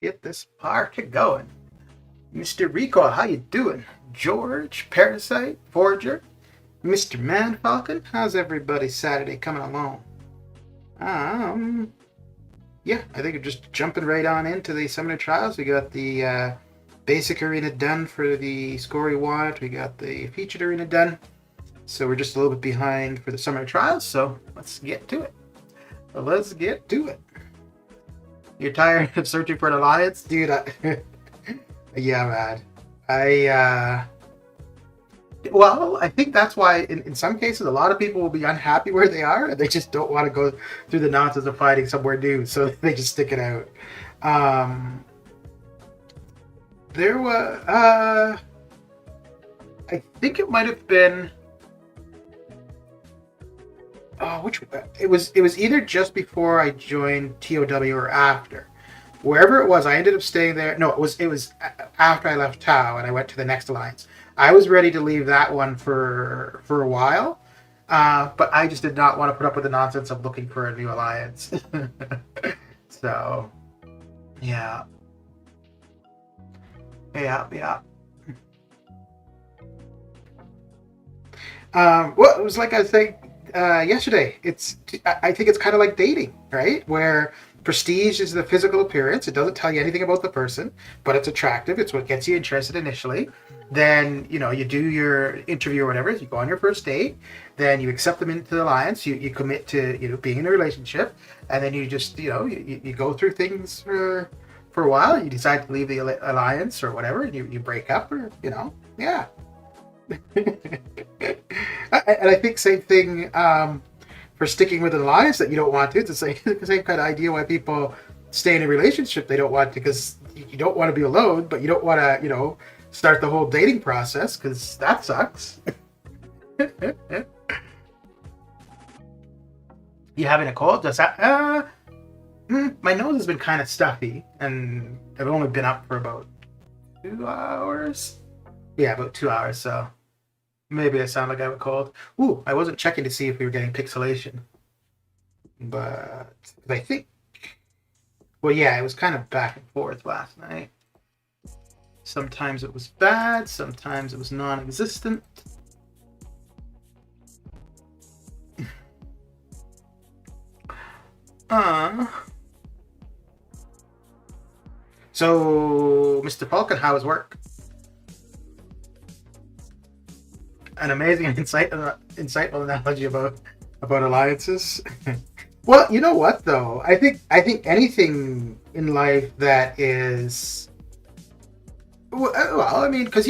get this party going. Mr. Recall, how you doing? George, Parasite, Forger, Mr. Man Falcon, how's everybody Saturday coming along? Yeah, I think we're just jumping right on into the Summoner Trials. We got the basic arena done for the score we want. We got the featured arena done. So we're just a little bit behind for the Summoner Trials, so let's get to it. You're tired of searching for an alliance? Dude, yeah, man. I think that's why in some cases a lot of people will be unhappy where they are and they just don't want to go through the nonsense of fighting somewhere new, so they just stick it out. There was I think it might have been it was either just before I joined TOW or after. Wherever it was, I ended up staying there. No, it was after I left Tau and I went to the next alliance. I was ready to leave that one for a while, but I just did not want to put up with the nonsense of looking for a new alliance. So, yeah. Well, it was like I was saying yesterday. I think it's kind of like dating, right? Where prestige is the physical appearance. It doesn't tell you anything about the person, but it's attractive. It's what gets you interested initially. Then, you do your interview or whatever. You go on your first date. Then you accept them into the alliance. You commit to, being in a relationship. And then you just, you go through things for a while. You decide to leave the alliance or whatever. And you break up or, yeah. And I think same thing for sticking with an alliance that you don't want to. It's the same kind of idea why people stay in a relationship they don't want to, because you don't want to be alone, but you don't want to, start the whole dating process, because that sucks. You having a cold? Does that? My nose has been kind of stuffy, and I've only been up for about 2 hours. Yeah, about 2 hours, so maybe I sound like I have a cold. Ooh, I wasn't checking to see if we were getting pixelation. But I think... Well, yeah, it was kind of back and forth last night. Sometimes it was bad, sometimes it was non-existent. So, Mr. Falcon, how was work? An amazing insightful analogy about alliances. Well, you know what though? I think anything in life that is, well, I mean, because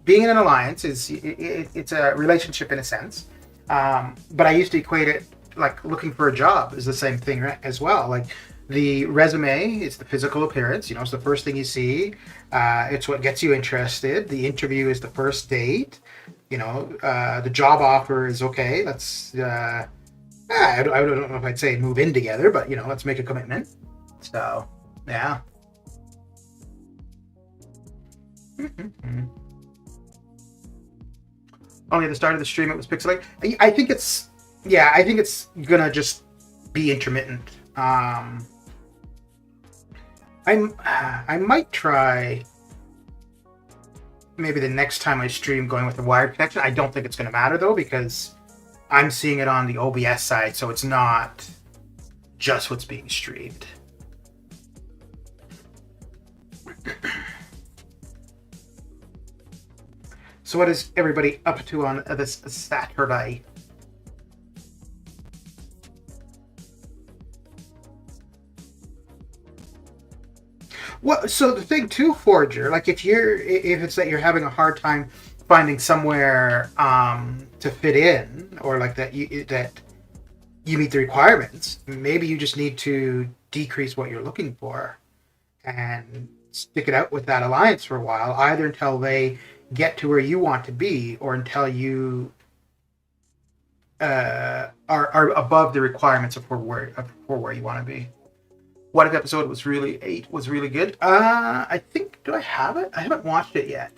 being in an alliance it's a relationship in a sense. But I used to equate it like looking for a job is the same thing, right, as well. Like the resume is the physical appearance. It's the first thing you see. It's what gets you interested. The interview is the first date. The job offer is okay. Let's. I don't know if I'd say move in together, but let's make a commitment. So, yeah. Only at the start of the stream it was pixelated. I think it's gonna just be intermittent. I might try maybe the next time I stream going with the wired connection. I don't think it's gonna matter though, because I'm seeing it on the OBS side, so it's not just what's being streamed. So what is everybody up to on this Saturday? Well, so the thing too, Forger, like if it's that you're having a hard time finding somewhere to fit in, or like that you meet the requirements, maybe you just need to decrease what you're looking for and stick it out with that alliance for a while, either until they get to where you want to be, or until you are above the requirements for where you want to be. What if episode was really good? I think, do I have it? I haven't watched it yet.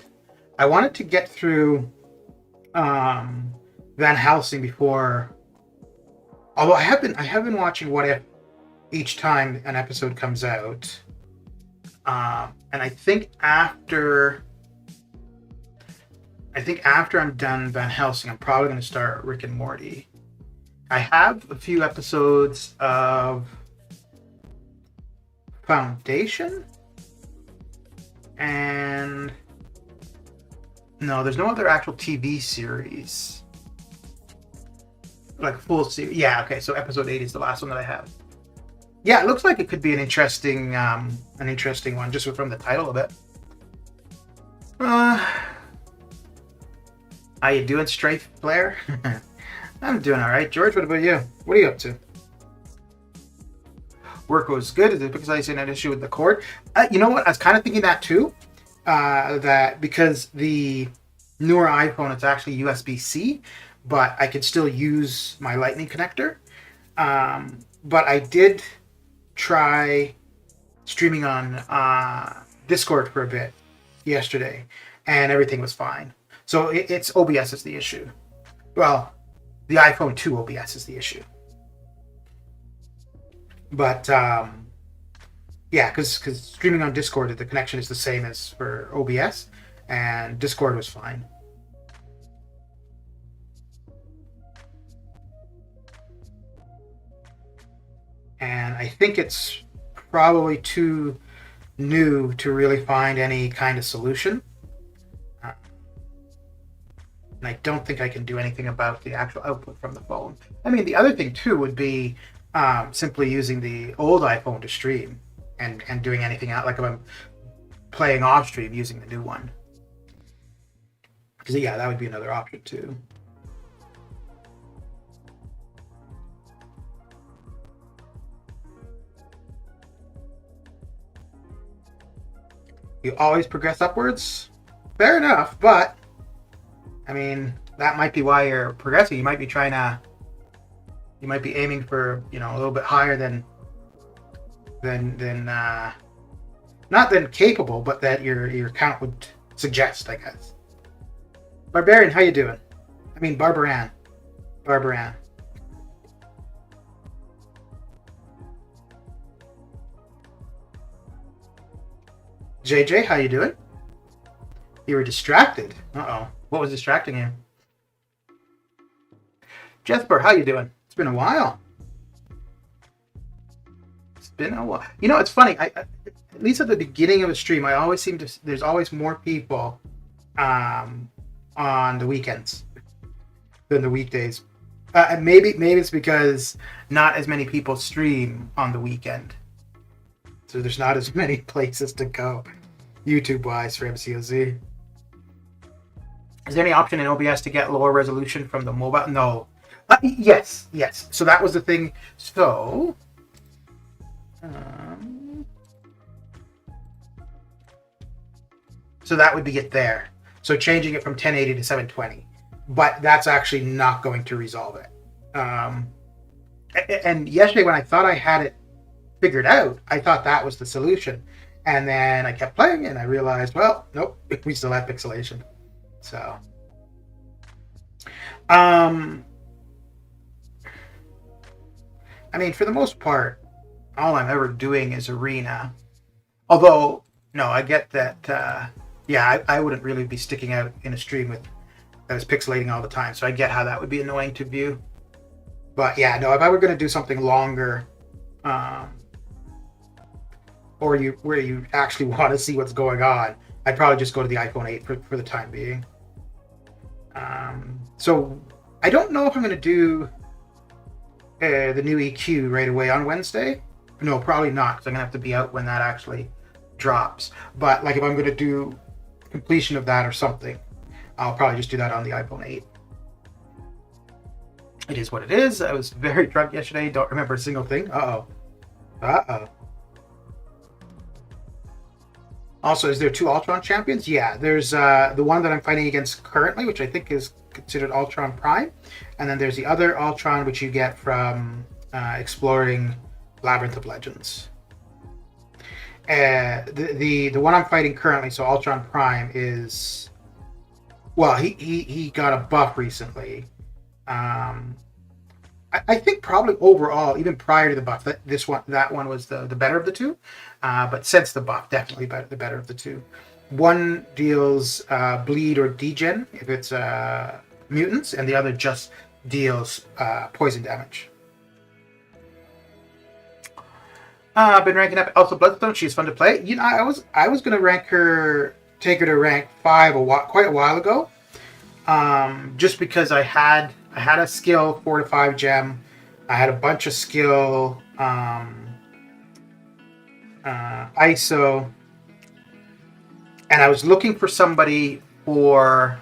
I wanted to get through Van Helsing before. Although I have been watching What If each time an episode comes out. And I think after I'm done Van Helsing, I'm probably going to start Rick and Morty. I have a few episodes of Foundation, and no, there's no other actual TV series. Like full series. Yeah, okay, so episode 8 is the last one that I have. Yeah, it looks like it could be an interesting one, just from the title of it. How you doing, Strafe Blair? I'm doing all right. George, what about you? What are you up to? Work was good. Is it because I seen an issue with the cord? You know what? I was kind of thinking that too. That because the newer iPhone, it's actually USB-C, but I could still use my Lightning connector. But I did try streaming on Discord for a bit yesterday, and everything was fine. So it's OBS is the issue. Well, the iPhone 2 OBS is the issue. But yeah, because streaming on Discord, the connection is the same as for OBS, and Discord was fine. And I think it's probably too new to really find any kind of solution. And I don't think I can do anything about the actual output from the phone. I mean, the other thing too would be simply using the old iPhone to stream and doing anything out, like if I'm playing off stream using the new one. Because yeah, that would be another option too. You always progress upwards? Fair enough, but I mean, that might be why you're progressing. You might be aiming for, a little bit higher than not than capable, but that your count would suggest, I guess. Barbarian, how you doing? I mean, Barbaran. JJ, how you doing? You were distracted. Uh-oh. What was distracting you? Jesper, how you doing? It's been a while. You know, it's funny. I at least at the beginning of a stream, I always seem to. There's always more people on the weekends than the weekdays. Maybe it's because not as many people stream on the weekend, so there's not as many places to go, YouTube-wise, for MCOC. Is there any option in OBS to get lower resolution from the mobile? No. Yes. So that was the thing. So, so that would be it there. So changing it from 1080 to 720, but that's actually not going to resolve it. And yesterday when I thought I had it figured out, I thought that was the solution, and then I kept playing and I realized, well, nope, we still have pixelation. So, I mean, for the most part, all I'm ever doing is Arena. Although, no, I get that. Yeah, I wouldn't really be sticking out in a stream that was pixelating all the time. So I get how that would be annoying to view. But yeah, no, if I were going to do something longer, where you actually want to see what's going on, I'd probably just go to the iPhone 8 for the time being. So I don't know if I'm going to do the new EQ right away on Wednesday. No, probably not, because I'm going to have to be out when that actually drops. But like if I'm going to do completion of that or something, I'll probably just do that on the iPhone 8. It is what it is. I was very drunk yesterday. Don't remember a single thing. Uh-oh. Also, is there 2 Ultron champions? Yeah, there's the one that I'm fighting against currently, which I think is considered Ultron Prime. And then there's the other Ultron, which you get from exploring Labyrinth of Legends. The one I'm fighting currently, so Ultron Prime, is... Well, he got a buff recently. I think probably overall, even prior to the buff, that one was the better of the two. But since the buff, definitely the better of the two. One deals bleed or degen if it's mutants, and the other just deals poison damage. I've been ranking up Elsa Bloodstone. She's fun to play. You know, I was gonna take her to rank 5 quite a while ago, just because I had a skill 4 to 5 gem. I had a bunch of skill ISO, and I was looking for somebody to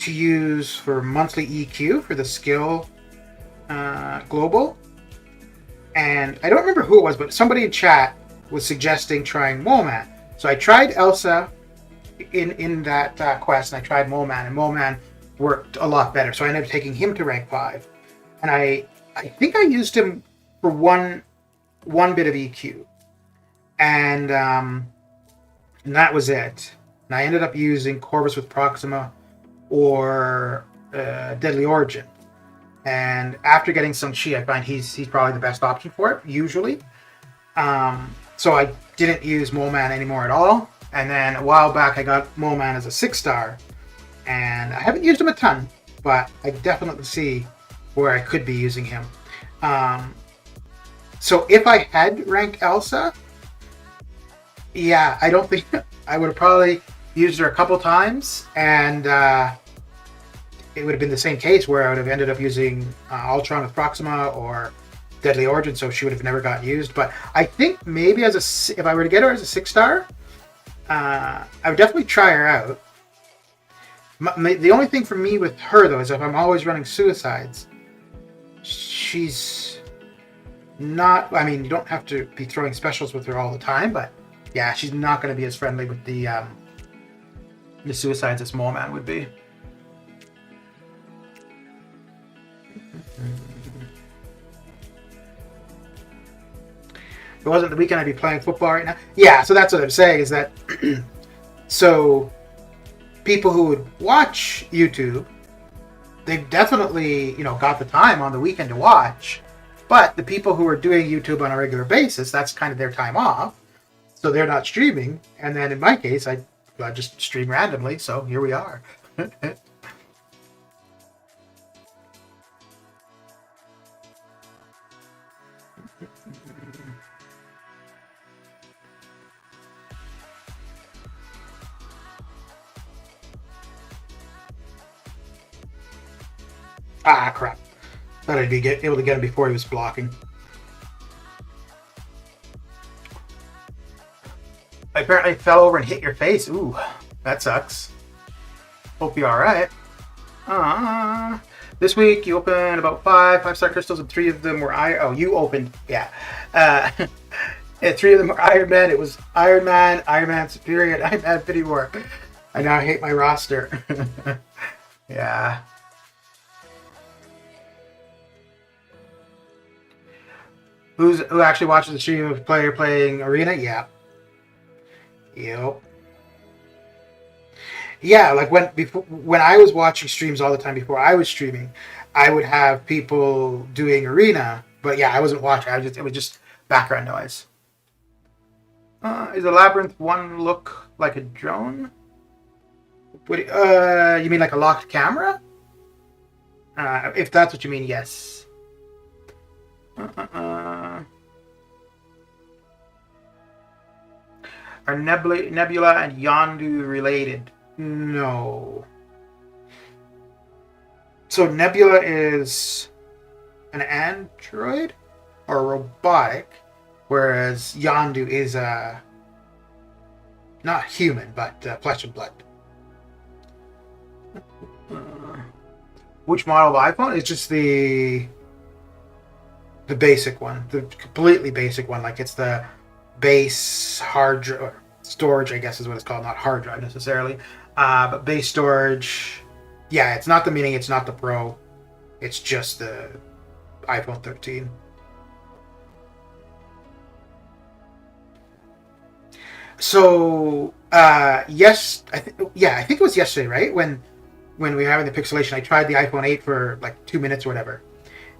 use for monthly EQ for the skill global. And I don't remember who it was, but somebody in chat was suggesting trying Moleman. So I tried Elsa in that quest, and I tried Moleman, and Moleman worked a lot better. So I ended up taking him to rank 5. And I think I used him for one bit of EQ. And that was it. And I ended up using Corvus with Proxima or Deadly Origin. And after getting some Chi, I find he's probably the best option for it, usually. So I didn't use Moleman anymore at all. And then a while back, I got Moleman as a 6-star. And I haven't used him a ton, but I definitely see where I could be using him. So if I had ranked Elsa, yeah, I don't think I would have probably used her a couple times, and it would have been the same case where I would have ended up using Ultron with Proxima or Deadly Origin, so she would have never gotten used. But I think maybe if I were to get her as a 6-star, I would definitely try her out. The only thing for me with her, though, is if I'm always running suicides, she's not... I mean, you don't have to be throwing specials with her all the time, but yeah, she's not going to be as friendly with the suicides as Moleman would be. If it wasn't the weekend, I'd be playing football right now. Yeah, so that's what I'm saying, is that so people who would watch YouTube, they've definitely, got the time on the weekend to watch. But the people who are doing YouTube on a regular basis, that's kind of their time off. So they're not streaming. And then in my case, I just stream randomly. So here we are. Ah, crap. Thought I'd be able to get him before he was blocking. I apparently fell over and hit your face. Ooh, that sucks. Hope you're alright. This week you opened about 5-star crystals, and 3 of them were Iron... Oh, you opened... Yeah. And 3 of them were Iron Man. It was Iron Man Superior, Iron Man Infinity War. I now hate my roster. Yeah. Who actually watches the stream of a player playing Arena? Yeah. Yep. Yeah, like when I was watching streams all the time before I was streaming, I would have people doing Arena, but yeah, I wasn't watching. It was just background noise. Is the Labyrinth one look like a drone? You mean like a locked camera? If that's what you mean, yes. Are Nebula and Yondu related? No. So Nebula is an android or a robotic, whereas Yondu is not human, but flesh and blood. Which model of iPhone? It's just the basic one, the completely basic one. Like it's the base hard drive storage, I guess is what it's called, not hard drive necessarily, but base storage. Yeah, it's not the mini, it's not the Pro, it's just the iPhone 13. So yes, I think it was yesterday, right, when when we were having the pixelation, I tried the iPhone 8 for like 2 minutes or whatever.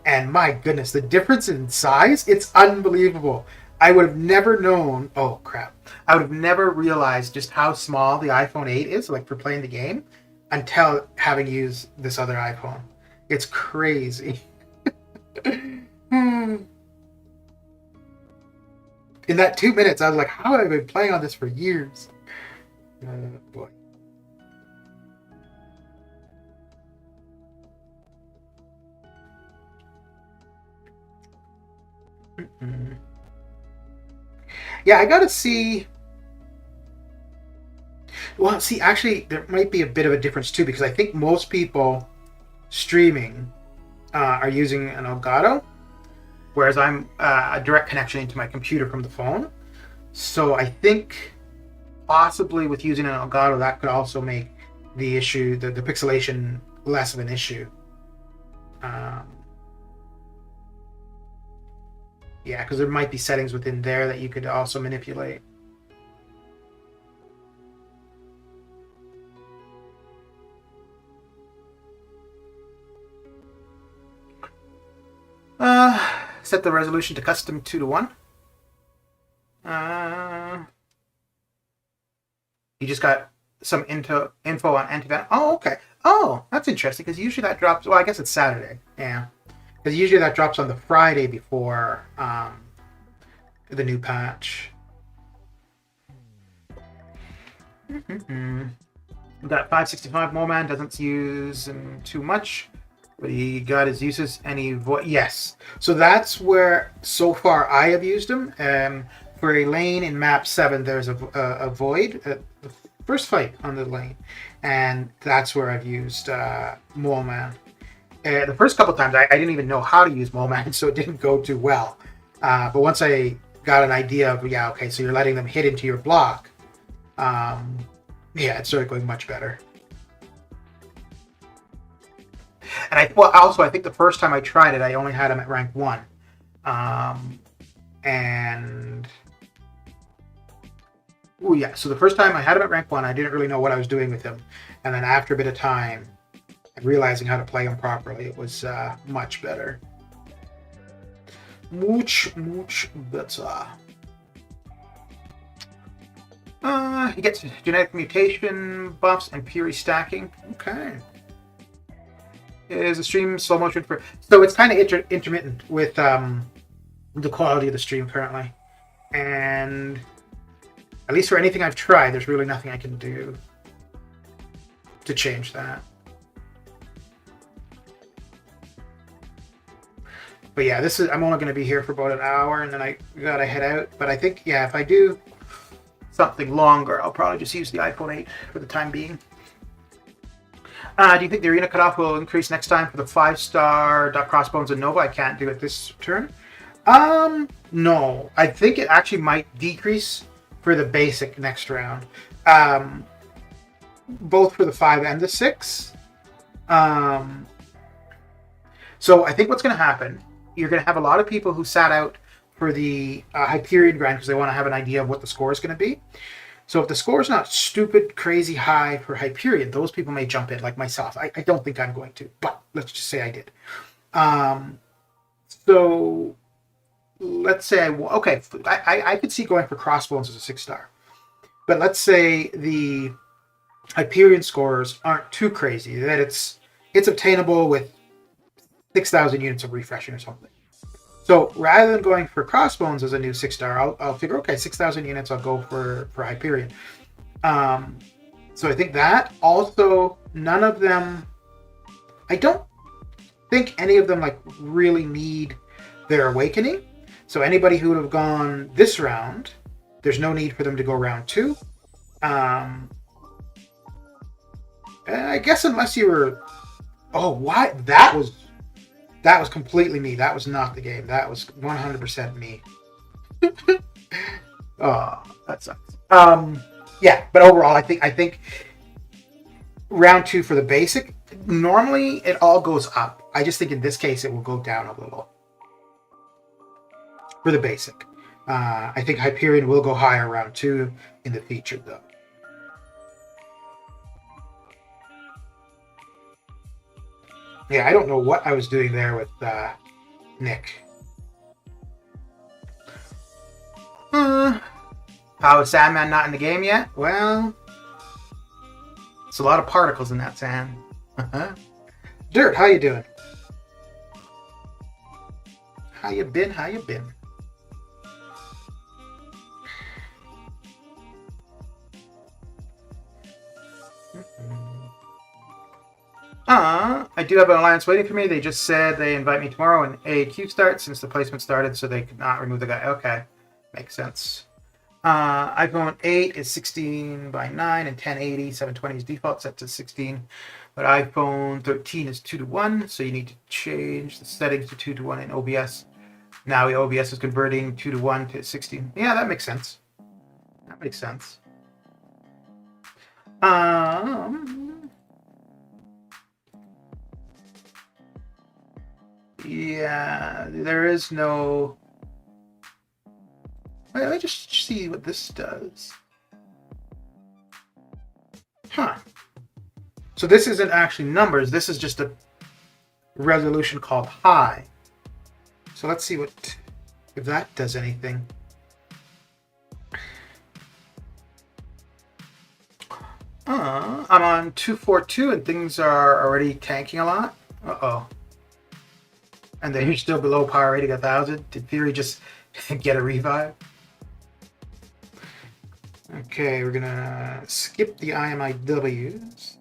And my goodness, the difference in size, it's unbelievable. I would have never known, oh crap. I would have never realized just how small the iPhone 8 is, like for playing the game, until having used this other iPhone. It's crazy. In that 2 minutes, I was like, how have I been playing on this for years? Boy. Yeah, I gotta see. Well, see, actually, there might be a bit of a difference too, because I think most people streaming are using an Elgato, whereas I'm a direct connection into my computer from the phone. So I think possibly with using an Elgato, that could also make the issue, the pixelation, less of an issue. Yeah, because there might be settings within there that you could also manipulate. Set the resolution to custom 2:1. You just got some info on anti-van. Oh, okay. Oh, that's interesting, because usually that drops. Well, I guess it's Saturday. Yeah, because usually that drops on the Friday before the new patch. That 565 Moman doesn't use too much, but he got his uses and he yes. So that's where so far I have used him. For a lane in map 7, there's a void, the first fight on the lane, and that's where I've used Mole Man. The first couple times I didn't even know how to use Mole Man, so it didn't go too well. But once I got an idea of, yeah, okay, so you're letting them hit into your block, yeah, it started going much better. And I think the first time I tried it, I only had him at rank 1. And oh yeah, so the first time I had him at rank 1, I didn't really know what I was doing with him. And then after a bit of time and realizing how to play him properly, it was much better. Much better. He gets genetic mutation buffs and Puri stacking. Okay. Is a stream slow motion for... So it's kind of intermittent with the quality of the stream currently. And at least for anything I've tried, there's really nothing I can do to change that. But yeah, I'm only going to be here for about an hour, and then I gotta head out. But I think, yeah, if I do something longer, I'll probably just use the iPhone 8 for the time being. Do you think the arena cutoff will increase next time for the 5-star Crossbones and Nova? I can't do it this turn. No. I think it actually might decrease for the basic next round. Both for the 5 and the 6. So I think what's going to happen, you're going to have a lot of people who sat out for the Hyperion grind because they want to have an idea of what the score is going to be. So if the score is not stupid, crazy high for Hyperion, those people may jump in, like myself. I don't think I'm going to, but let's just say I did. So let's say, I could see going for Crossbones as a 6-star. But let's say the Hyperion scores aren't too crazy, that it's obtainable with 6,000 units of refreshing or something. So rather than going for Crossbones as a new 6-star, I'll figure, okay, 6,000 units, I'll go for Hyperion. So I think that. Also, none of them, I don't think any of them like really need their awakening. So anybody who would have gone this round, there's no need for them to go round 2. I guess unless you were, what? That was completely me. That was not the game. That was 100% me. Oh, that sucks. Yeah, but overall, I think round 2 for the basic. Normally, it all goes up. I just think in this case, it will go down a little for the basic. I think Hyperion will go higher round 2 in the featured, though. Yeah, I don't know what I was doing there with Nick. How is Sandman not in the game yet? Well, it's a lot of particles in that sand. Dirt, how you doing? How you been? How you been? I do have an alliance waiting for me. They just said they invite me tomorrow when AQ starts since the placement started, so they could not remove the guy. Okay, makes sense. iPhone 8 is 16 by 9 and 1080. 720 is default set to 16. But iPhone 13 is 2:1, so you need to change the settings to 2:1 in OBS. Now OBS is converting 2:1 to 16. Yeah, that makes sense. That makes sense. Yeah, there is no... Wait, let me just see what this does. Huh. So this isn't actually numbers. This is just a resolution called high. So let's see what if that does anything. I'm on 242 and things are already tanking a lot. Uh-oh. And they're still below power rating 1,000. Did Theory just get a revive? Okay, we're gonna skip the IMIWs.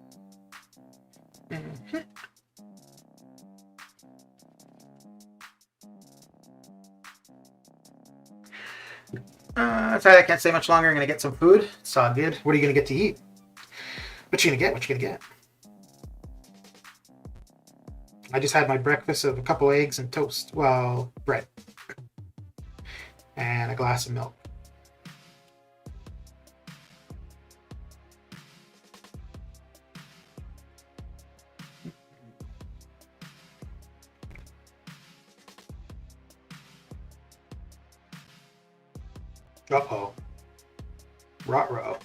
Sorry, I can't stay much longer. I'm gonna get some food. It's all good. What are you gonna get to eat? What you gonna get? What you gonna get? I just had my breakfast of a couple eggs and toast. Well, bread. And a glass of milk. Uh-oh. Ruh-roh.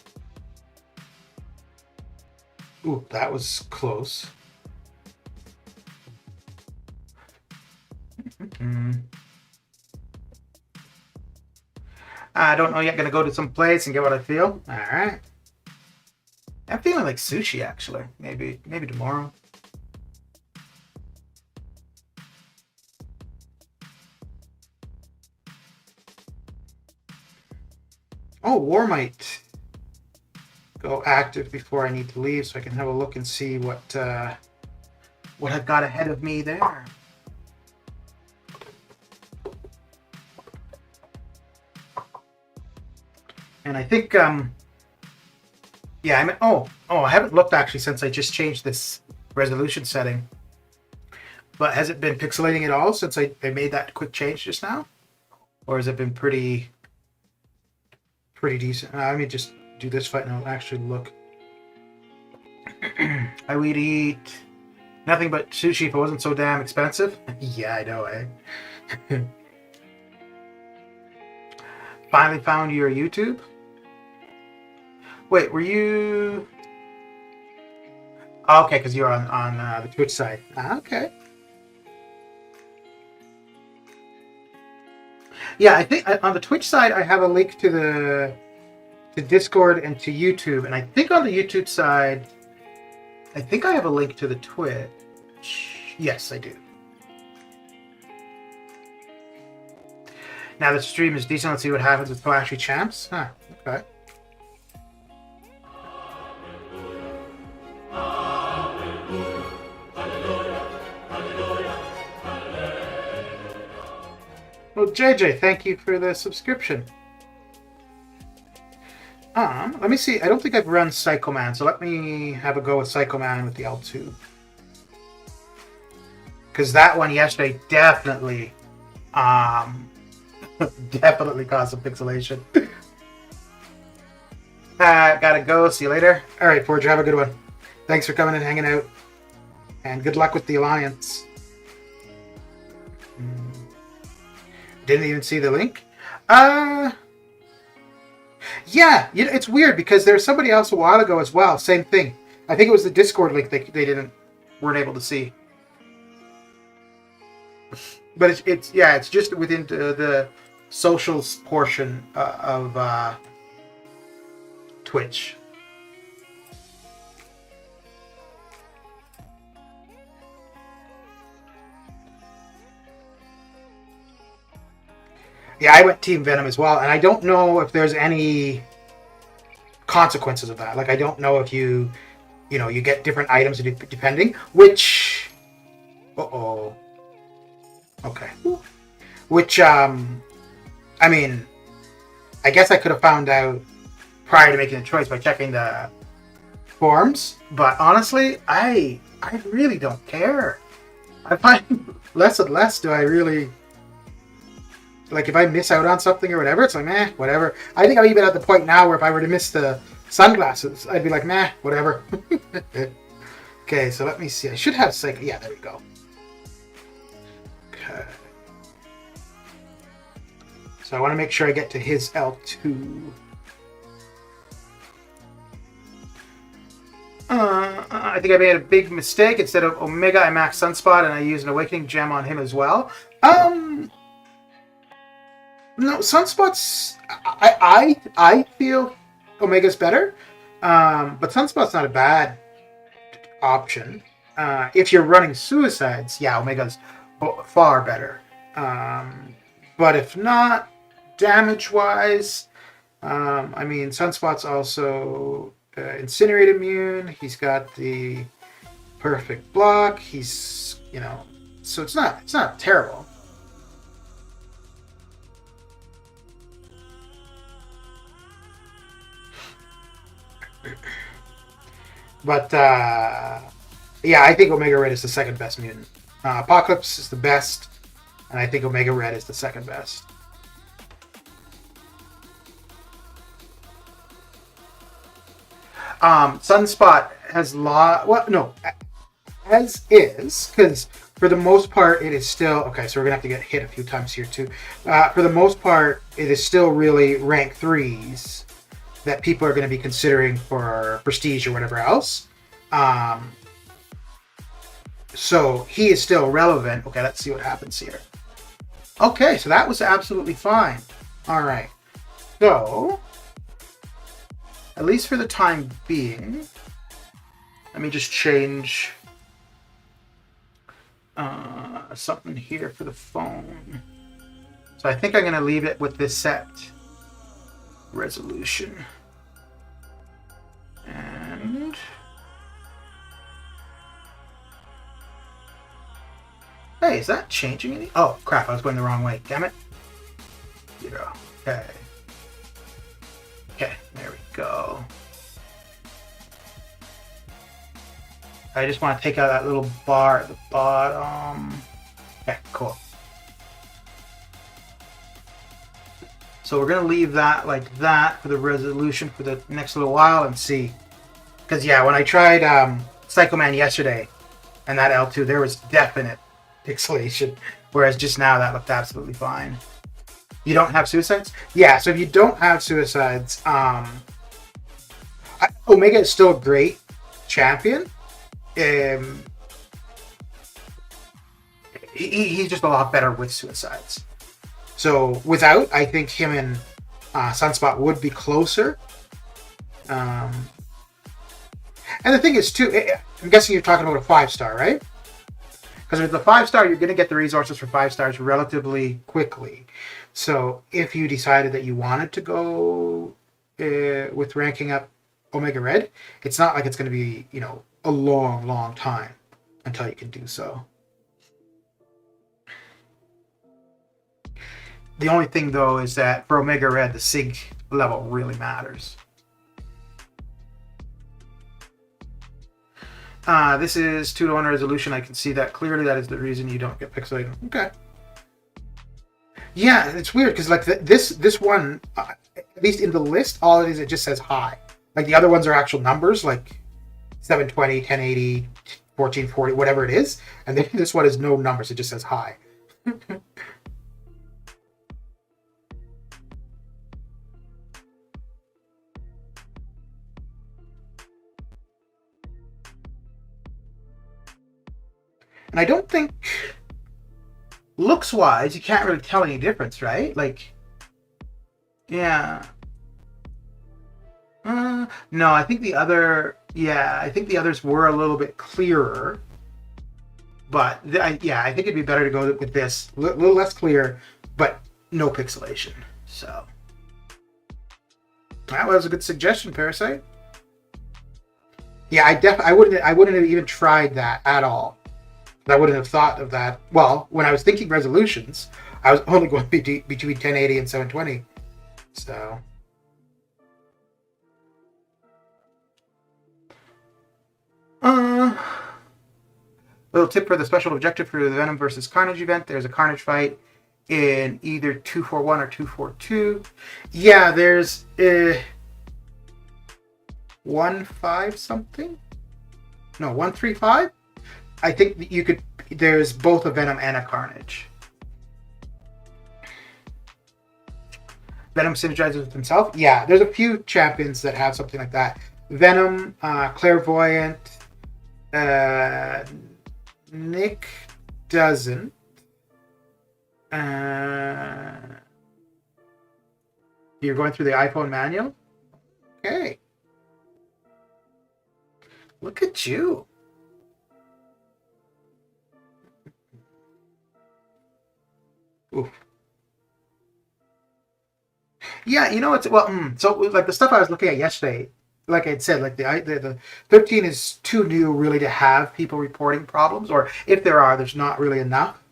Ooh, that was close. I don't know yet. Gonna go to some place and get what I feel. All right. I'm feeling like sushi actually. Maybe tomorrow. Oh, War might go active before I need to leave, so I can have a look and see what I've got ahead of me there. And I think, yeah, I haven't looked actually since I just changed this resolution setting. But has it been pixelating at all since I made that quick change just now? Or has it been pretty decent? Let me just do this fight and I'll actually look. I would eat nothing but sushi if it wasn't so damn expensive. Yeah, I know, eh? Finally found your YouTube? Wait, were you... Oh, okay, because you're on the Twitch side. Okay. Yeah, I think on the Twitch side, I have a link to the Discord and to YouTube. And I think on the YouTube side, I think I have a link to the Twitch. Yes, I do. Now the stream is decent. Let's see what happens with Flashy Champs. Huh, okay. Well, JJ, thank you for the subscription. Let me see. I don't think I've run Psycho Man, so let me have a go with Psycho Man with the L2. Because that one yesterday definitely, definitely caused some pixelation. Gotta go. See you later. All right, Forger, have a good one. Thanks for coming and hanging out. And good luck with the Alliance. Didn't even see the link. Yeah, it's weird because there's somebody else a while ago as well. Same thing. I think it was the Discord link they weren't able to see. But it's yeah, it's just within the socials portion of Twitch. Yeah, I went Team Venom as well, and I don't know if there's any consequences of that. Like, I don't know if you know, you get different items depending. Which, okay. Which, I mean, I guess I could have found out prior to making the choice by checking the forums. But honestly, I really don't care. I find less and less do I really. Like, if I miss out on something or whatever, it's like, meh, whatever. I think I'm even at the point now where if I were to miss the sunglasses, I'd be like, meh, whatever. Okay, so let me see. I should have Psycho. Yeah, there we go. Okay. So I want to make sure I get to his L2. I think I made a big mistake. Instead of Omega, I maxed Sunspot, and I used an Awakening Gem on him as well. No, Sunspot's. I feel Omega's better, but Sunspot's not a bad option. If you're running Suicides, yeah, Omega's far better. But if not, damage-wise, I mean, Sunspot's also Incinerate immune. He's got the perfect block. He's, you know, so it's not terrible. But yeah, I think Omega Red is the second best mutant. Apocalypse is the best, and I think Omega Red is the second best. Sunspot has as is, because for the most part it is still okay. So we're gonna have to get hit a few times here too. For the most part, it is still really rank 3s that people are going to be considering for prestige or whatever else. So he is still relevant. Okay, let's see what happens here. Okay, so that was absolutely fine. All right. So, at least for the time being, let me just change something here for the phone. So I think I'm going to leave it with this set resolution. And hey, is that changing any? Oh crap, I was going the wrong way. Damn it. 0. Okay. Okay, there we go. I just want to take out that little bar at the bottom. Okay, cool. So we're going to leave that like that for the resolution for the next little while and see. Because, yeah, when I tried Psycho Man yesterday and that L2, there was definite pixelation. Whereas just now, that looked absolutely fine. You don't have Suicides? Yeah, so if you don't have Suicides, Omega is still a great champion. He's just a lot better with Suicides. So without, I think him and Sunspot would be closer. And the thing is, too, I'm guessing you're talking about a 5-star, right? Because with the 5-star, you're going to get the resources for 5 stars relatively quickly. So if you decided that you wanted to go with ranking up Omega Red, it's not like it's going to be, you know, a long, long time until you can do so. The only thing, though, is that for Omega Red, the SIG level really matters. This is 2:1 resolution. I can see that clearly. That is the reason you don't get pixelated. Okay. Yeah, it's weird because like this one, at least in the list, all it is, it just says high. Like the other ones are actual numbers, like 720, 1080, 1440, whatever it is. And then this one is no numbers. It just says high. And I don't think looks wise, you can't really tell any difference, right? Like, yeah. No, I think the other, yeah, I think the others were a little bit clearer. But yeah, I think it'd be better to go with this, a little less clear, but no pixelation. So that was a good suggestion, Parasite. Yeah, I wouldn't have even tried that at all. I wouldn't have thought of that. Well, when I was thinking resolutions, I was only going between 1080 and 720. So, uh, little tip for the special objective for the Venom versus Carnage event. There's a Carnage fight in either 241 or 242. Yeah, there's 1-5 something. No, 135. I think you could. There's both a Venom and a Carnage. Venom synergizes with himself. Yeah, there's a few champions that have something like that. Venom, Clairvoyant, Nick doesn't. You're going through the iPhone manual? Okay. Look at you. Oof. Yeah, you know it's so like the stuff I was looking at yesterday, like I said, like the 13 is too new really to have people reporting problems, or if there are, there's not really enough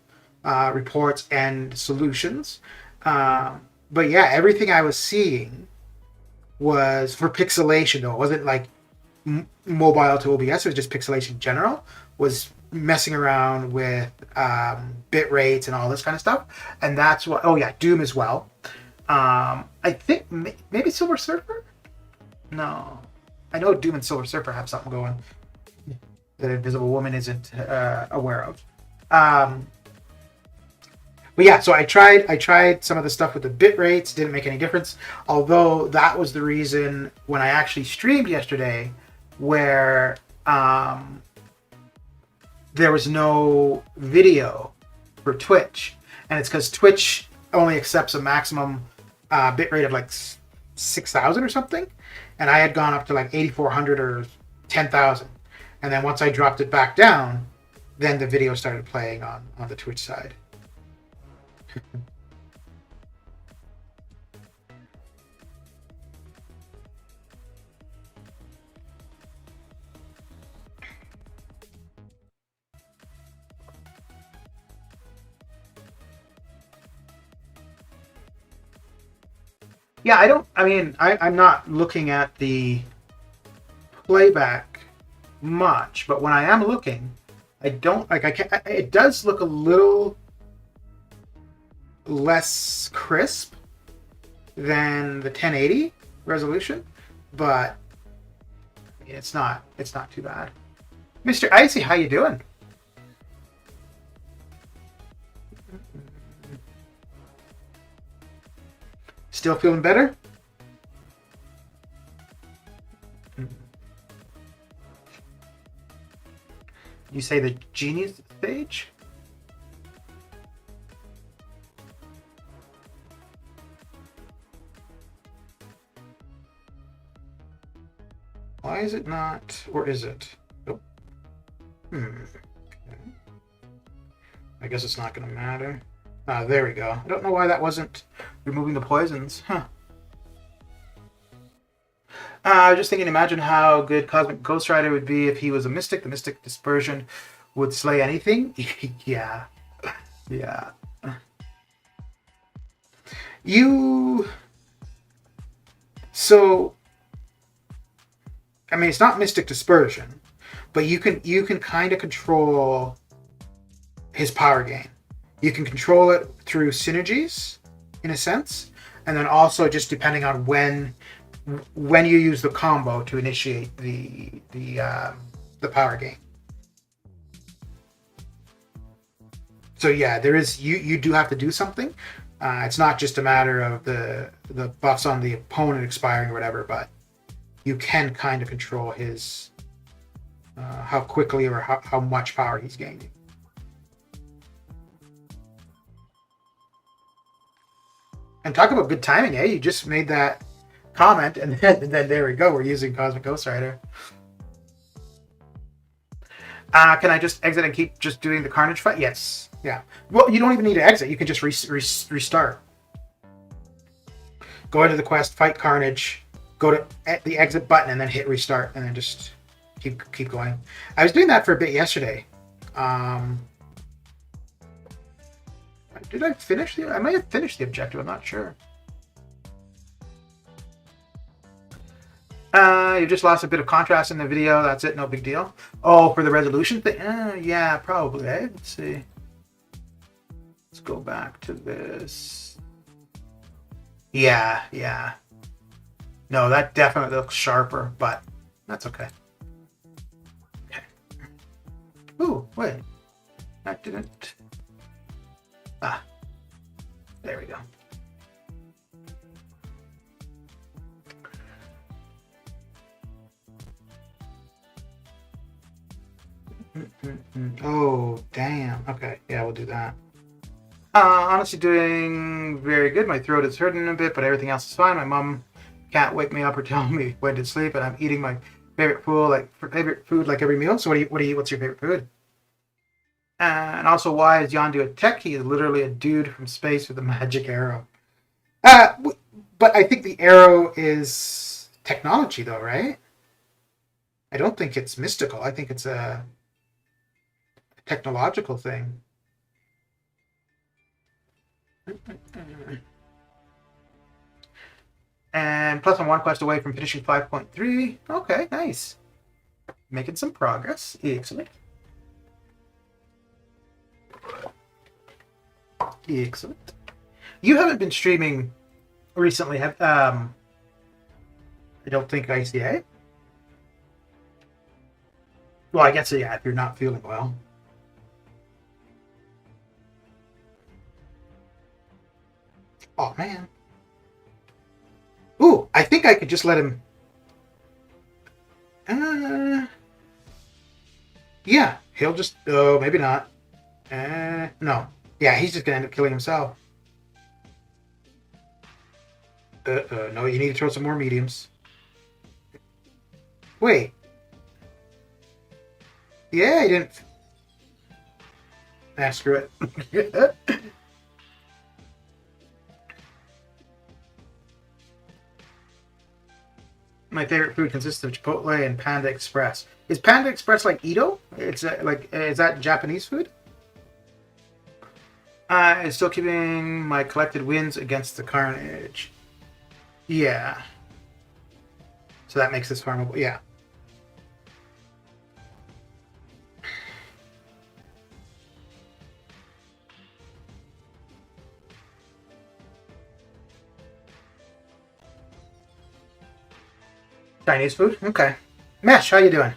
reports and solutions. But yeah, everything I was seeing was for pixelation though. It wasn't like mobile to OBS, it was just pixelation in general. Was messing around with bit rates and all this kind of stuff, and that's what. Oh yeah, Doom as well. I think maybe Silver Surfer. No, I know Doom and Silver Surfer have something going that Invisible Woman isn't aware of. But yeah, so I tried some of the stuff with the bit rates, didn't make any difference. Although that was the reason when I actually streamed yesterday, where there was no video for Twitch, and it's because Twitch only accepts a maximum bit rate of like 6,000 or something, and I had gone up to like 8,400 or 10,000, and then once I dropped it back down, then the video started playing on the Twitch side. Yeah, I'm not looking at the playback much, but when I am looking, I don't like. I can. It does look a little less crisp than the 1080 resolution, but it's not too bad. Mr. Icy, how you doing? Still feeling better? You say the genius stage? Why is it not, or is it? Oh. Okay. I guess it's not going to matter. There we go. I don't know why that wasn't removing the poisons. Huh. Just thinking, imagine how good Cosmic Ghost Rider would be if he was a Mystic. The Mystic Dispersion would slay anything. Yeah. Yeah. So, I mean, it's not Mystic Dispersion, but you can kind of control his power gain. You can control it through synergies, in a sense, and then also just depending on when you use the combo to initiate the power gain. So yeah, there is you do have to do something. It's not just a matter of the buffs on the opponent expiring or whatever, but you can kind of control his how quickly or how much power he's gaining. And talk about good timing, eh? You just made that comment, and then there we go. We're using Cosmic Ghost Rider. Can I just exit and keep just doing the Carnage fight? Yes. Yeah. Well, you don't even need to exit. You can just restart. Go into the quest, fight Carnage, go to the exit button, and then hit restart, and then just keep going. I was doing that for a bit yesterday. Did I finish I might have finished the objective. I'm not sure. You just lost a bit of contrast in the video. That's it. No big deal. Oh, for the resolution thing? Yeah, probably. Eh? Let's see. Let's go back to this. Yeah. No, that definitely looks sharper, but that's okay. Okay. Ooh, wait. That didn't. There we go. Oh, damn. Okay, yeah, we'll do that. Honestly, doing very good. My throat is hurting a bit, but everything else is fine. My mom can't wake me up or tell me when to sleep, and I'm eating my favorite food like every meal. So what's your favorite food? And also, why is Yondu a tech? He is literally a dude from space with a magic arrow. But I think the arrow is technology, though, right? I don't think it's mystical. I think it's a technological thing. And plus, I'm one quest away from finishing 5.3. Okay, nice. Making some progress. Excellent. Excellent. You haven't been streaming recently, have I don't think ICA. Well, I guess yeah, if you're not feeling well. Oh man. Ooh, I think I could just let him. Yeah, he'll just. Oh, maybe not. No. Yeah, he's just gonna end up killing himself. No, you need to throw some more mediums. Wait. Yeah, he didn't. Screw it. My favorite food consists of Chipotle and Panda Express. Is Panda Express like Ito? It's is that Japanese food? It's still keeping my collected wins against the Carnage. Yeah. So that makes this farmable. Yeah. Chinese food? Okay. Mesh, how you doing?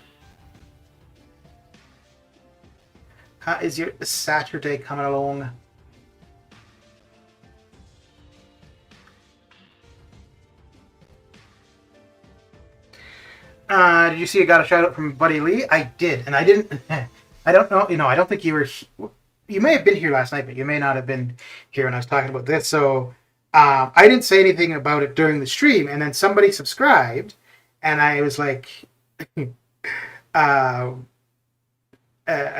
How is your Saturday coming along? Did you see I got a shout out from Buddy Lee? I did, and I didn't. I don't know. I don't think you were. You may have been here last night, but you may not have been here when I was talking about this. So I didn't say anything about it during the stream, and then somebody subscribed, and I was like, I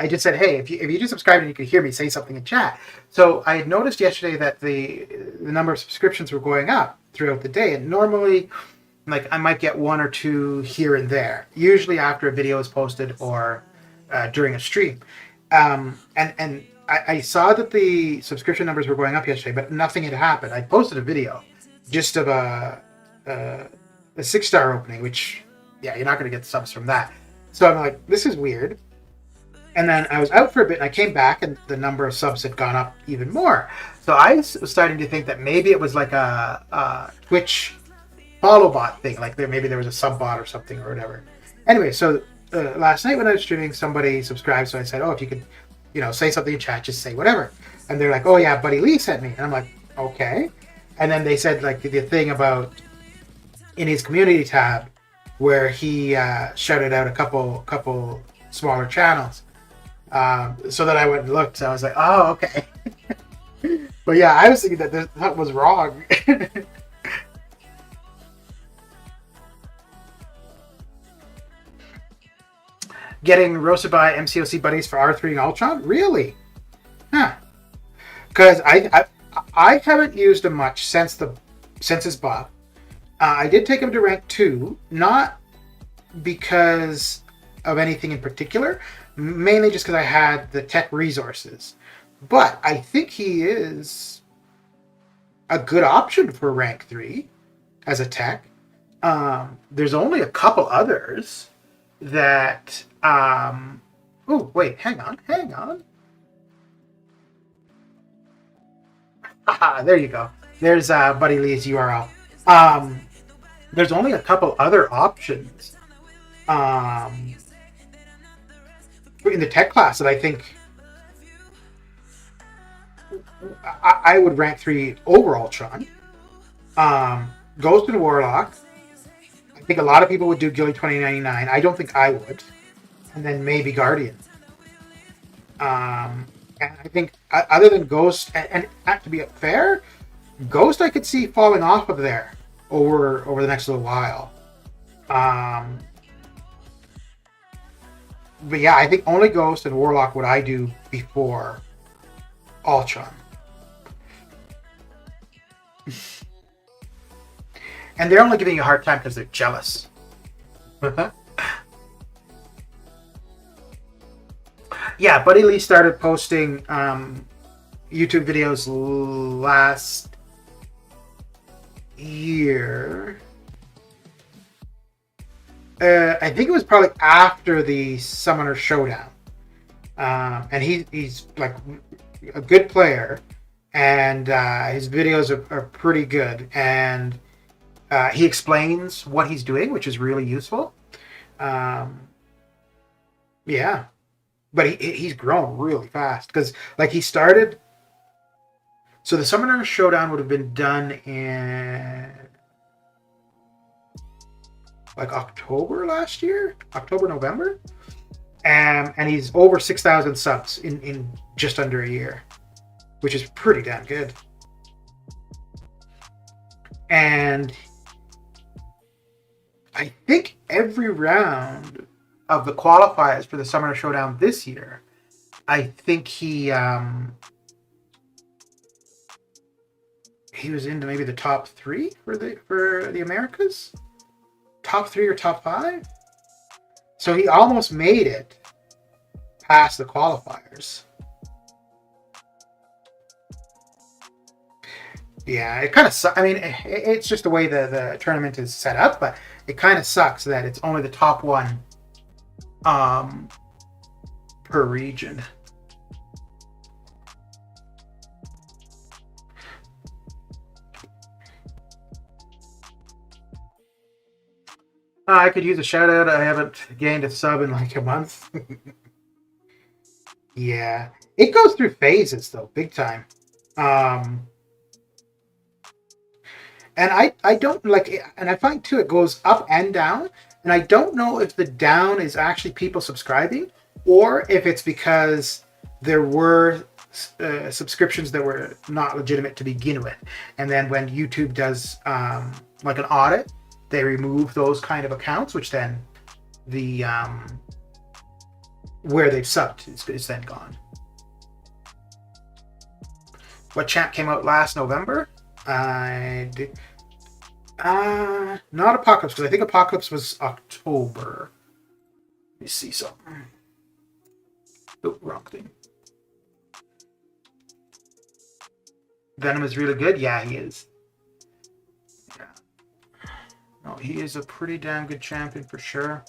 just said, hey, if you just subscribed and you could hear me, say something in chat. So I had noticed yesterday that the number of subscriptions were going up throughout the day, and normally, like, I might get one or two here and there, usually after a video is posted or during a stream. And I saw that the subscription numbers were going up yesterday, but nothing had happened. I posted a video just of a 6-star opening, which, yeah, you're not going to get the subs from that. So I'm like, this is weird. And then I was out for a bit, and I came back, and the number of subs had gone up even more. So I was starting to think that maybe it was like a Twitch follow bot thing, like maybe there was a sub bot or something or whatever. Anyway, so last night when I was streaming, somebody subscribed, so I said, oh, if you could, say something in chat, just say whatever. And they're like, oh yeah, Buddy Lee sent me. And I'm like, okay. And then they said, like, the thing about in his community tab where he shouted out a couple smaller channels. So then I went and looked, so I was like, oh, okay. But yeah, I was thinking that that was wrong. Getting roasted by MCOC buddies for R3 and Ultron? Really? Huh. Because I haven't used him much since his buff. I did take him to rank 2, not because of anything in particular, mainly just because I had the tech resources. But I think he is a good option for rank 3 as a tech. There's only a couple others that... oh, wait, hang on. There you go. There's Buddy Lee's URL. There's only a couple other options in the tech class that I think I would rank 3 over Ultron. Ghost and Warlock. I think a lot of people would do Gilly 2099. I don't think I would. And then maybe Guardian. And I think other than Ghost, and to be fair, Ghost I could see falling off of there over the next little while. But yeah, I think only Ghost and Warlock would I do before Ultron. And they're only giving you a hard time because they're jealous. Yeah, Buddy Lee started posting YouTube videos last year. I think it was probably after the Summoner Showdown. And he's like a good player, and his videos are pretty good. And he explains what he's doing, which is really useful. Yeah. But he's grown really fast because, like, he started. So the Summoner Showdown would have been done in like October last year, November, and he's over 6,000 subs in just under a year, which is pretty damn good. And I think every round of the qualifiers for the Summoner Showdown this year, I think he was into maybe the top 3 for the Americas, top 3 or top 5. So he almost made it past the qualifiers. Yeah, it kind of sucks. I mean, it's just the way the tournament is set up, but it kind of sucks that it's only the top 1 per region. I could use a shout out. I haven't gained a sub in like a month. Yeah, it goes through phases though, big time. And I don't like it, and I find too it goes up and down, and I don't know if the down is actually people subscribing or if it's because there were subscriptions that were not legitimate to begin with, and then when YouTube does like an audit, they remove those kind of accounts, which then the where they've subbed is then gone. What champ came out last November? Not Apocalypse, because I think Apocalypse was October. Let me see something. Oh, wrong thing. Venom is really good? Yeah, he is. Yeah. No, he is a pretty damn good champion for sure.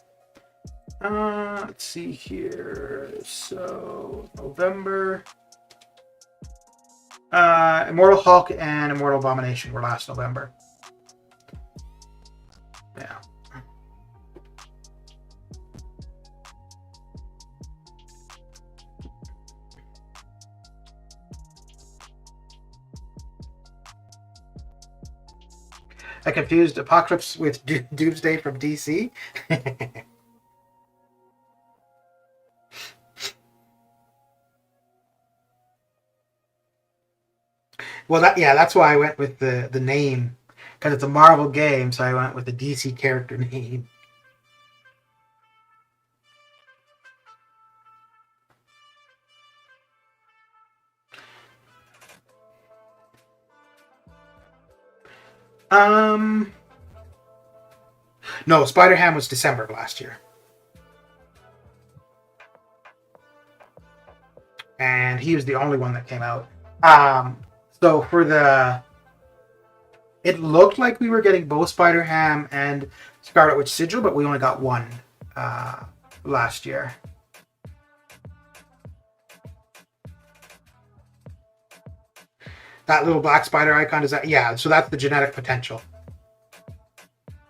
Let's see here. So, November. Immortal Hulk and Immortal Abomination were last November. Yeah. I confused Apocalypse with Doomsday from DC. Well, that's why I went with the name, because it's a Marvel game, so I went with the DC character name. Um, no, Spider-Ham was December of last year, and he was the only one that came out. Um, so for the, it looked like we were getting both Spider-Ham and Scarlet Witch Sigil, but we only got one last year. That little black spider icon, is that? Yeah, so that's the genetic potential.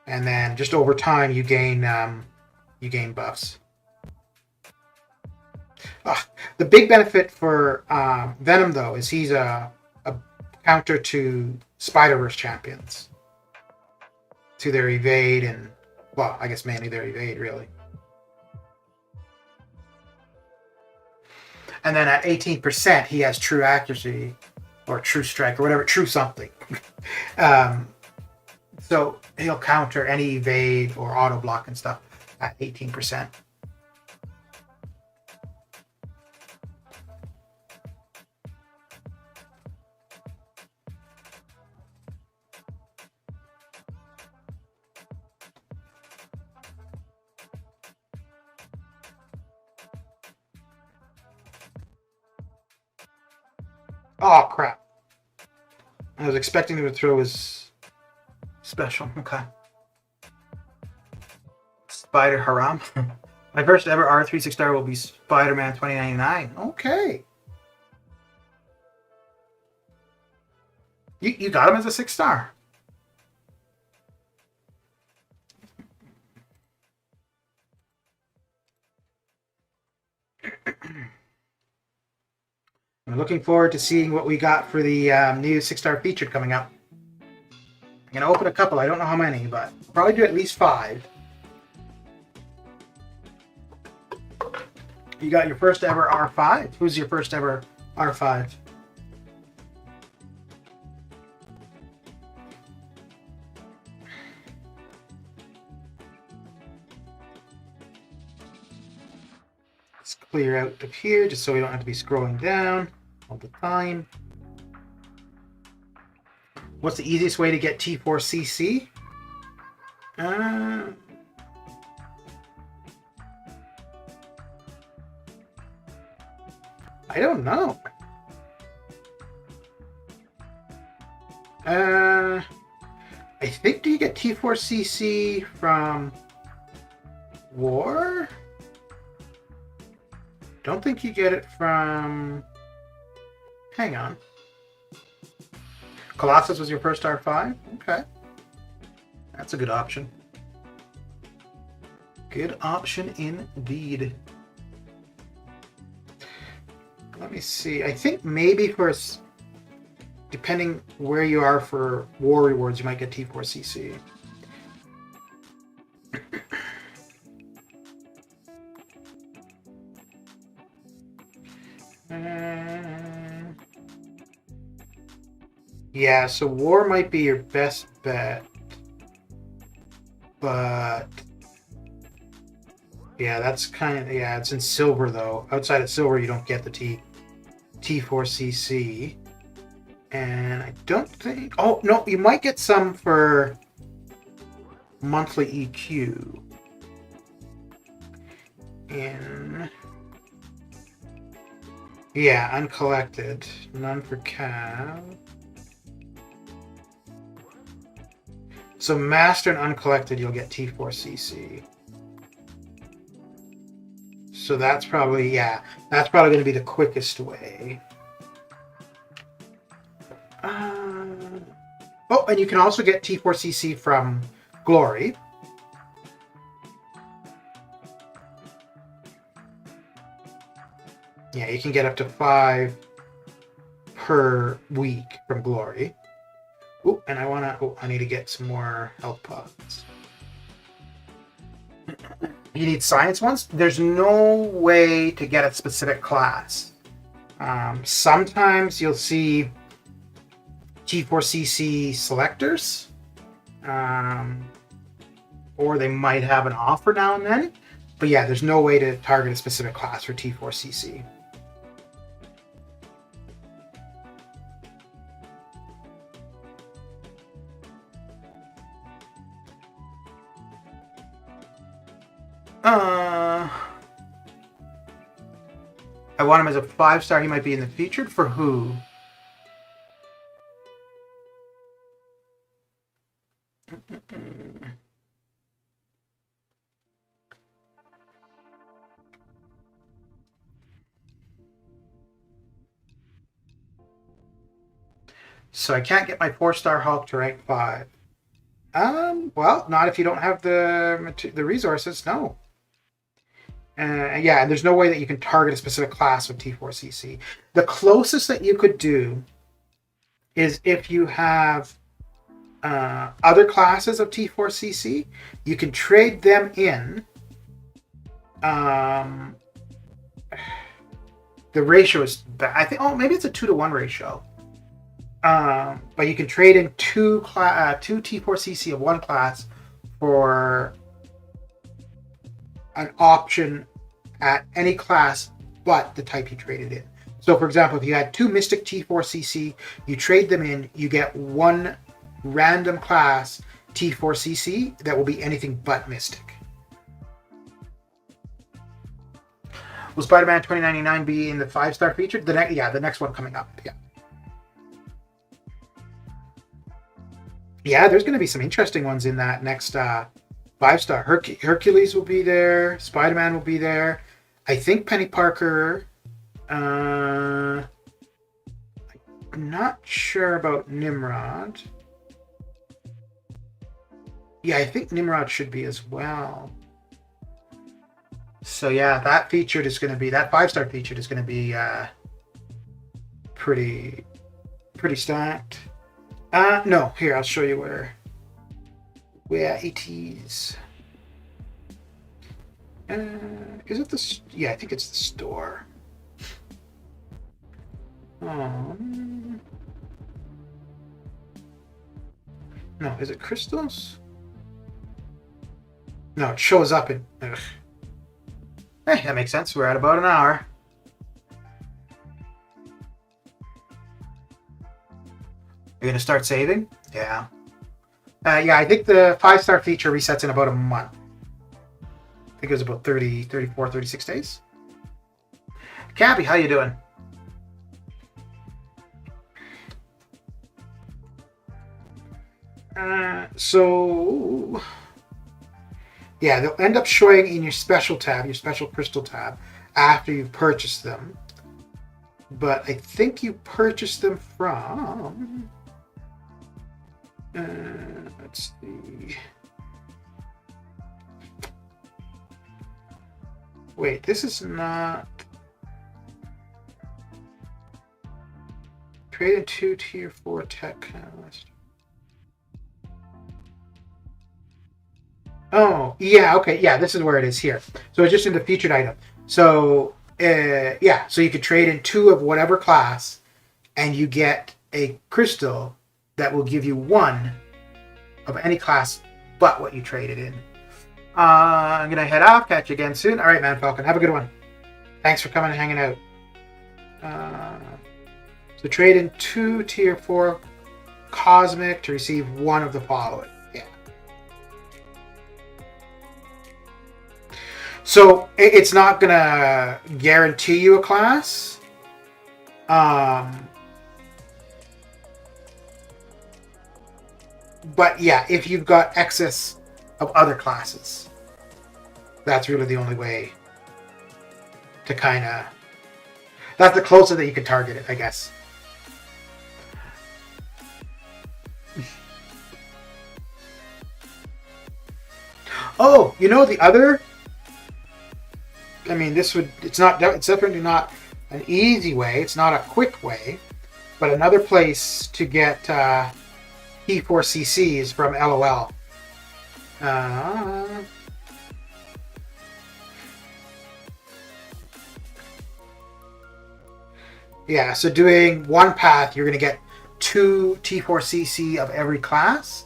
And then just over time, you gain buffs. The big benefit for Venom, though, is he's a counter to Spider-Verse champions, to their evade and, well, I guess mainly their evade, really. And then at 18%, he has true accuracy, or true strike, or whatever, true something. So he'll counter any evade or auto block and stuff at 18%. Oh, crap. I was expecting him to throw his special. Okay. Spider Haram. My first ever R3 6-star will be Spider-Man 2099. Okay. You got him as a 6-star. I'm looking forward to seeing what we got for the new 6-star featured coming up. I'm going to open a couple. I don't know how many, but probably do at least 5. You got your first ever R5? Who's your first ever R5? Let's clear out of here just so we don't have to be scrolling down all the time. What's the easiest way to get T4CC? I don't know. I think, do you get T4CC from War? Don't think you get it from... Hang on. Colossus was your first R5? Okay. That's a good option. Good option indeed. Let me see. I think maybe for... Depending where you are for war rewards, you might get T4CC. Yeah, so war might be your best bet. But... yeah, that's kind of... yeah, it's in silver, though. Outside of silver, you don't get the T4CC. And I don't think... oh, no, you might get some for monthly EQ. In... yeah, uncollected. None for Cav. So master and uncollected, you'll get T4CC. So that's probably... yeah, that's probably going to be the quickest way. Oh, and you can also get T4CC from Glory. Yeah, you can get up to 5 per week from Glory. Oh, and I need to get some more health pods. You need science ones? There's no way to get a specific class. Sometimes you'll see T4CC selectors. Or they might have an offer now and then. But yeah, there's no way to target a specific class for T4CC. I want him as a 5-star. He might be in the featured for who? So I can't get my 4-star Hulk to rank 5. Well, not if you don't have the resources. No. Yeah, and there's no way that you can target a specific class with T4CC. The closest that you could do is if you have other classes of T4CC, you can trade them in. The ratio is bad. I think. Oh, maybe it's a 2-to-1 ratio. But you can trade in two T4CC of one class for an option at any class but the type you traded in. So, for example, if you had 2 Mystic T4CC, you trade them in, you get one random class T4CC that will be anything but Mystic. Will Spider-Man 2099 be in the 5-star feature? The next one coming up. Yeah. Yeah, there's going to be some interesting ones in that next 5-star. Hercules will be there. Spider-Man will be there. I think Penny Parker. I'm not sure about Nimrod. Yeah, I think Nimrod should be as well. So yeah, that 5-star featured is going to be pretty stacked. No, here, I'll show you where it is. Is it the... Yeah, I think it's the store. No, is it crystals? No, it shows up in... Ugh. Hey, that makes sense. We're at about an hour. You're going to start saving? Yeah. Yeah, I think the 5-star feature resets in about a month. I think it was about 34, 36 days. Cappy, how you doing? So... Yeah, they'll end up showing in your special tab, your special crystal tab, after you've purchased them. But I think you purchased them from... let's see. Wait, this is not... Trade in 2 tier 4 tech catalyst. Oh, yeah, okay, yeah, this is where it is here. So it's just in the featured item. So, yeah, so you could trade in 2 of whatever class, and you get a crystal that will give you 1 of any class but what you traded in. I'm going to head off. Catch you again soon. All right, Man Falcon, have a good one. Thanks for coming and hanging out. So trade in 2 tier 4 cosmic to receive 1 of the following. Yeah. So it's not going to guarantee you a class. But yeah, if you've got excess of other classes, that's really the only way to kind of... That's the closest that you can target it, I guess. Oh, you know the other... I mean, it's definitely not an easy way. It's not a quick way. But another place to get T4CC is from LOL. Yeah, so doing one path, you're going to get 2 T4CC of every class.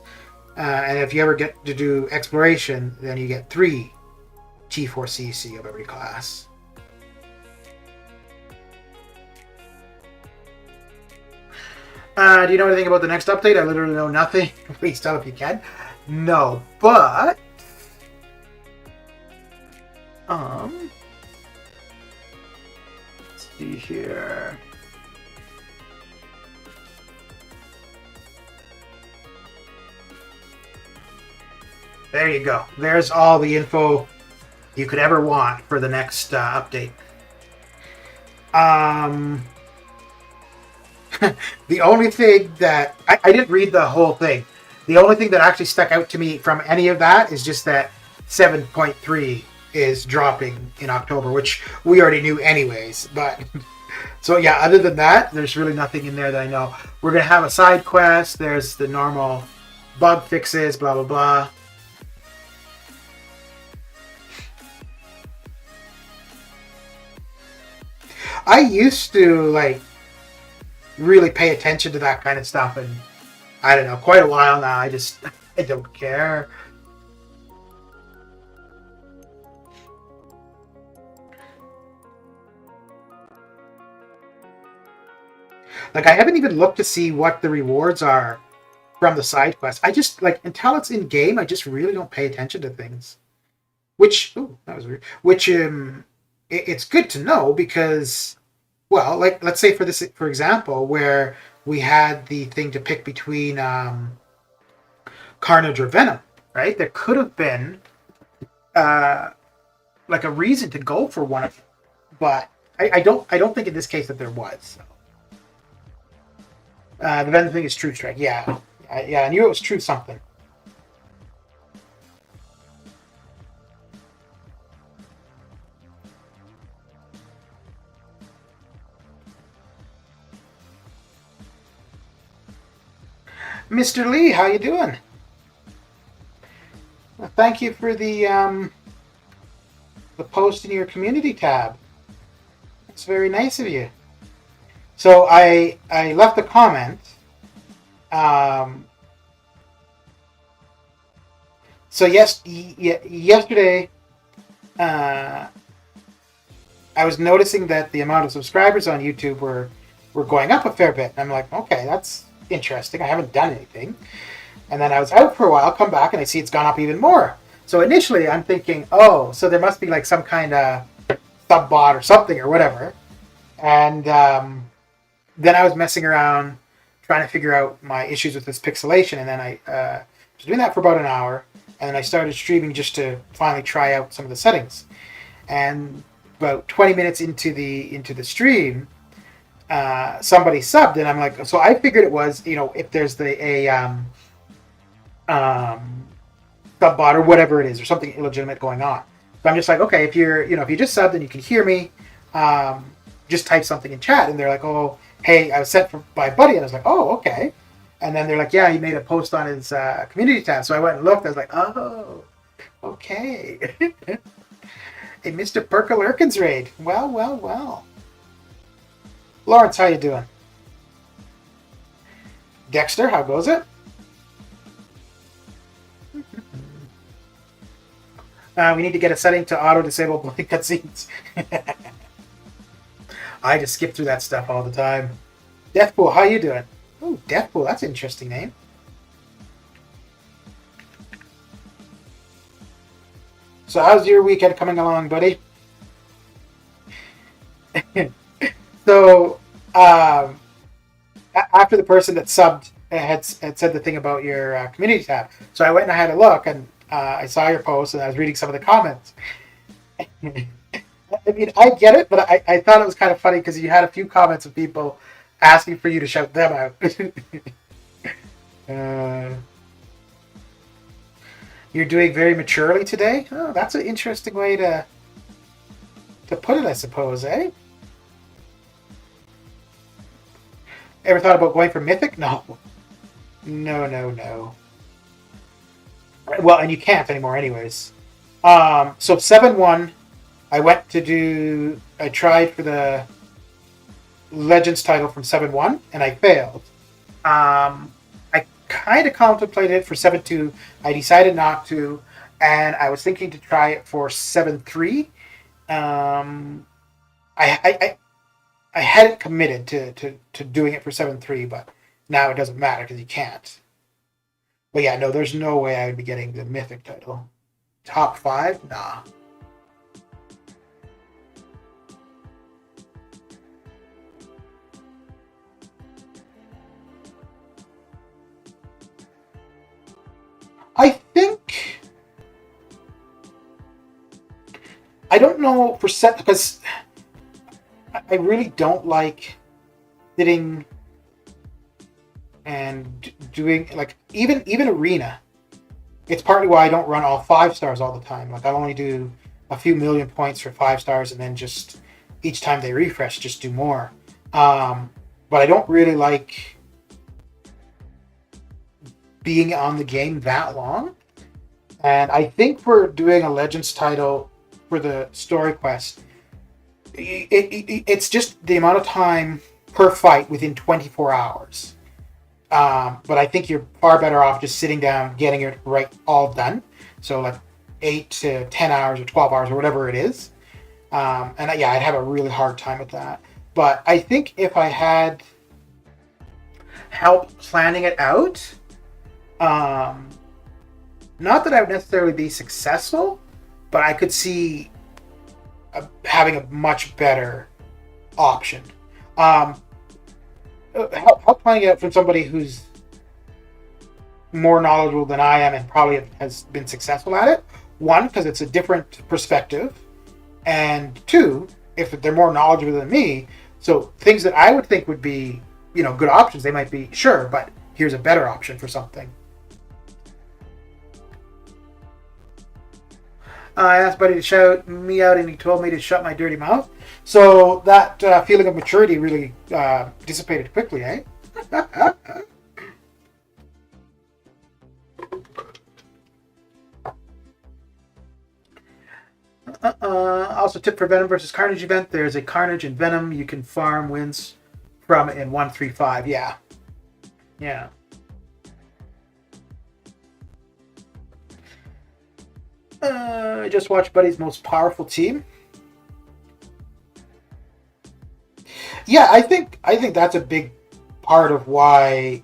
And if you ever get to do exploration, then you get 3 T4CC of every class. Do you know anything about the next update? I literally know nothing. Please tell if you can. No, but let's see here. There you go. There's all the info you could ever want for the next update. The only thing that I didn't read the whole thing. The only thing that actually stuck out to me from any of that is just that 7.3 is dropping in October, which we already knew anyways. But so yeah, other than that, there's really nothing in there that I know. We're gonna have a side quest. There's the normal bug fixes, blah blah blah. I used to like really pay attention to that kind of stuff, and I don't know, quite a while now. I don't care. Like, I haven't even looked to see what the rewards are from the side quest. I just, like, until it's in game, I just really don't pay attention to things. Which, ooh, that was weird. Which, it's good to know because, well, like, let's say for example, where we had the thing to pick between Carnage or Venom, right? There could have been like a reason to go for one of them, but I don't think in this case that there was. So. The Venom thing is True Strike, yeah, I knew it was True something. Mr. Lee, how you doing? Well, thank you for the post in your community tab. It's very nice of you. So I left a comment. So yesterday, I was noticing that the amount of subscribers on YouTube were going up a fair bit. And I'm like, okay, that's interesting. I haven't done anything. And then I was out for a while, come back, and I see it's gone up even more. So initially I'm thinking, oh, so there must be like some kind of sub-bot or something or whatever. And then I was messing around trying to figure out my issues with this pixelation, and then I was doing that for about an hour, and then I started streaming just to finally try out some of the settings. And about 20 minutes into the stream, somebody subbed, and I'm like, so I figured it was, if there's a sub-bot or whatever it is, or something illegitimate going on. So I'm just like, okay, if you just subbed and you can hear me, just type something in chat. And they're like, oh, hey, I was sent by a buddy. And I was like, oh, okay. And then they're like, yeah, he made a post on his community tab. So I went and looked. I was like, oh, okay. A Mr. Perkalurkins raid. Well. Lawrence, how you doing? Dexter, how goes it? We need to get a setting to auto-disable blank cutscenes. I just skip through that stuff all the time. Deathpool, how you doing? Oh, Deathpool, that's an interesting name. So how's your weekend coming along, buddy? So, after the person that subbed had said the thing about your community tab, so I went and I had a look, and I saw your post, and I was reading some of the comments. I mean, I get it, but I thought it was kind of funny because you had a few comments of people asking for you to shout them out. You're doing very maturely today? Oh, that's an interesting way to put it, I suppose, eh? Ever thought about going for Mythic? No. No. Well, and you can't anymore anyways. So 7-1, I tried for the Legends title from 7-1, and I failed. I kind of contemplated it for 7.2. I decided not to, and I was thinking to try it for 7.3. Um, I hadn't committed to doing it for 7.3, but now it doesn't matter because you can't. But yeah, no, there's no way I would be getting the Mythic title. Top 5? Nah. I think I don't know for set because I really don't like sitting and doing like even arena. It's partly why I don't run all 5 stars all the time. Like I only do a few million points for 5 stars, and then just each time they refresh, just do more. But I don't really like being on the game that long. And I think for doing a Legends title for the story quest, it's just the amount of time per fight within 24 hours. But I think you're far better off just sitting down, getting it right all done. So like 8 to 10 hours or 12 hours or whatever it is. And yeah, I'd have a really hard time with that. But I think if I had help planning it out, not that I would necessarily be successful, but I could see having a much better option. Help planning it out from somebody who's more knowledgeable than I am and probably has been successful at it. One, because it's a different perspective, and two, if they're more knowledgeable than me, so things that I would think would be, good options, they might be sure, but here's a better option for something. I asked Buddy to shout me out, and he told me to shut my dirty mouth. So that feeling of maturity really dissipated quickly, eh? Also, tip for Venom versus Carnage event. There's a Carnage and Venom you can farm wins from in 135. Yeah. Yeah. I just watched Buddy's most powerful team. Yeah, I think that's a big part of why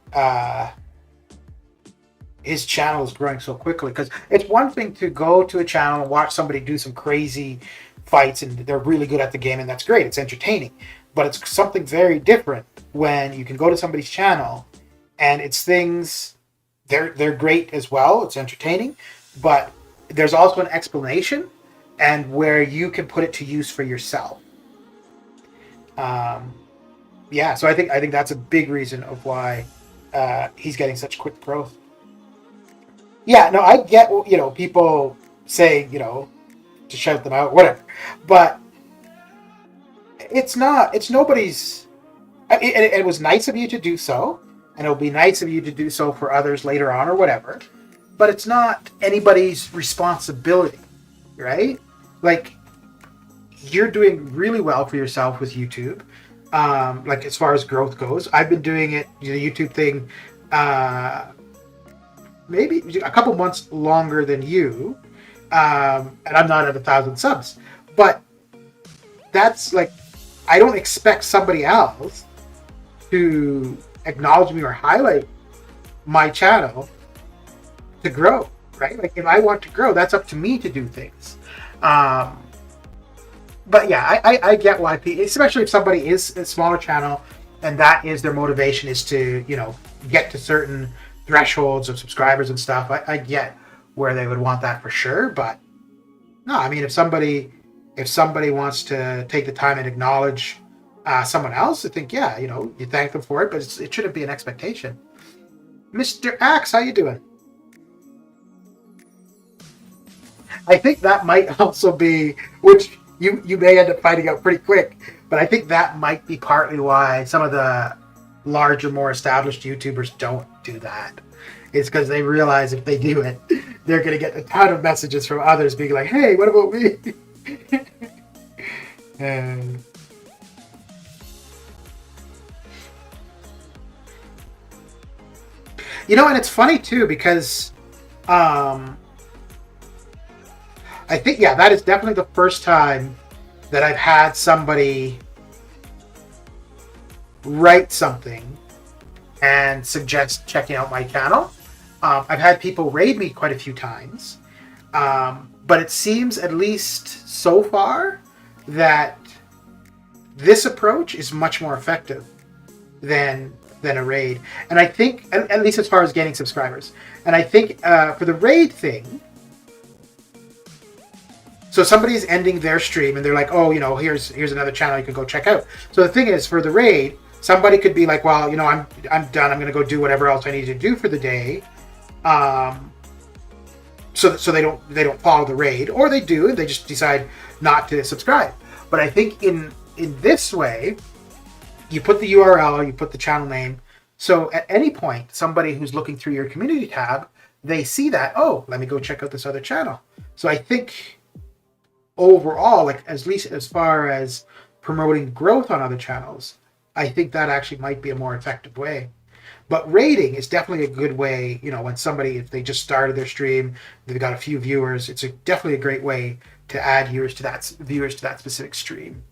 his channel is growing so quickly. Because it's one thing to go to a channel and watch somebody do some crazy fights, and they're really good at the game, and that's great. It's entertaining. But it's something very different when you can go to somebody's channel and it's things they're great as well. It's entertaining, but there's also an explanation and where you can put it to use for yourself. Yeah, so I think that's a big reason of why he's getting such quick growth. Yeah, no, I get, people say, to shout them out, whatever, but it's nobody's. It was nice of you to do so, and it'll be nice of you to do so for others later on or whatever, but it's not anybody's responsibility, right? Like, you're doing really well for yourself with YouTube. Like as far as growth goes, I've been doing it, the YouTube thing, maybe a couple months longer than you, and I'm not at 1,000 subs, but that's like, I don't expect somebody else to acknowledge me or highlight my channel to grow, right? Like if I want to grow, that's up to me to do things. But yeah, I get why people, especially if somebody is a smaller channel and that is their motivation, is to, get to certain thresholds of subscribers and stuff. I get where they would want that for sure. But no, I mean, if somebody wants to take the time and acknowledge someone else, I think, yeah, you thank them for it, but it shouldn't be an expectation. Mr. Axe, how you doing? I think that might also be, which you may end up finding out pretty quick, but I think that might be partly why some of the larger, more established YouTubers don't do that. It's because they realize if they do it, they're going to get a ton of messages from others being like, hey, what about me? And it's funny too because I think, yeah, that is definitely the first time that I've had somebody write something and suggest checking out my channel. I've had people raid me quite a few times, but it seems, at least so far, that this approach is much more effective than a raid. And I think, at least as far as gaining subscribers, and I think for the raid thing, so somebody's ending their stream and they're like, oh, here's another channel you can go check out. So the thing is, for the raid, somebody could be like, well, I'm done. I'm going to go do whatever else I need to do for the day. So they don't follow the raid, or they do and they just decide not to subscribe. But I think in this way, you put the URL, you put the channel name. So at any point, somebody who's looking through your community tab, they see that, oh, let me go check out this other channel. So I think overall, like, at least as far as promoting growth on other channels, I think that actually might be a more effective way. But rating is definitely a good way, when somebody, if they just started their stream, they've got a few viewers, it's definitely a great way to add viewers to that specific stream.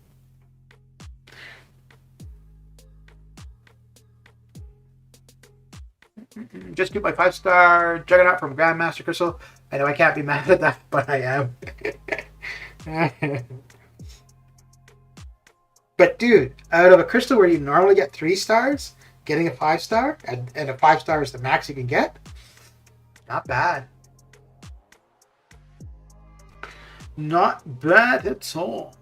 Just do my 5-star Juggernaut from Grandmaster Crystal. I know I can't be mad at that, but I am. But dude, out of a crystal where you normally get 3 stars, getting a 5-star, and a 5-star is the max you can get, not bad. Not bad at all.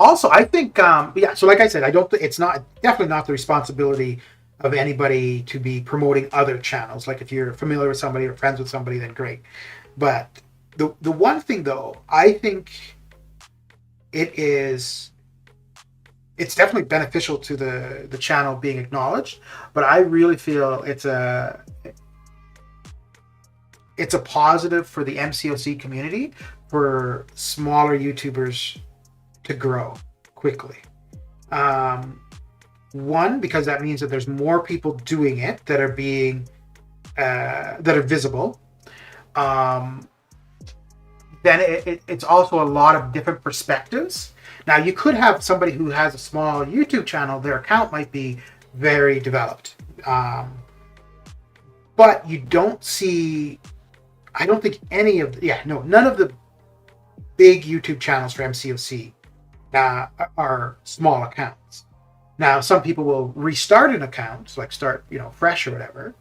Also, I think, so like I said, it's definitely not the responsibility of anybody to be promoting other channels. Like, if you're familiar with somebody or friends with somebody, then great. But the one thing, though, I think it's definitely beneficial to the channel being acknowledged, but I really feel it's a positive for the MCOC community, for smaller YouTubers to grow quickly. One, because that means that there's more people doing it that are being that are visible. Then it's also a lot of different perspectives. Now, you could have somebody who has a small YouTube channel, their account might be very developed, but you don't see, I don't think none of the big YouTube channels for MCOC are small accounts. Now, some people will restart an account, like start, fresh or whatever.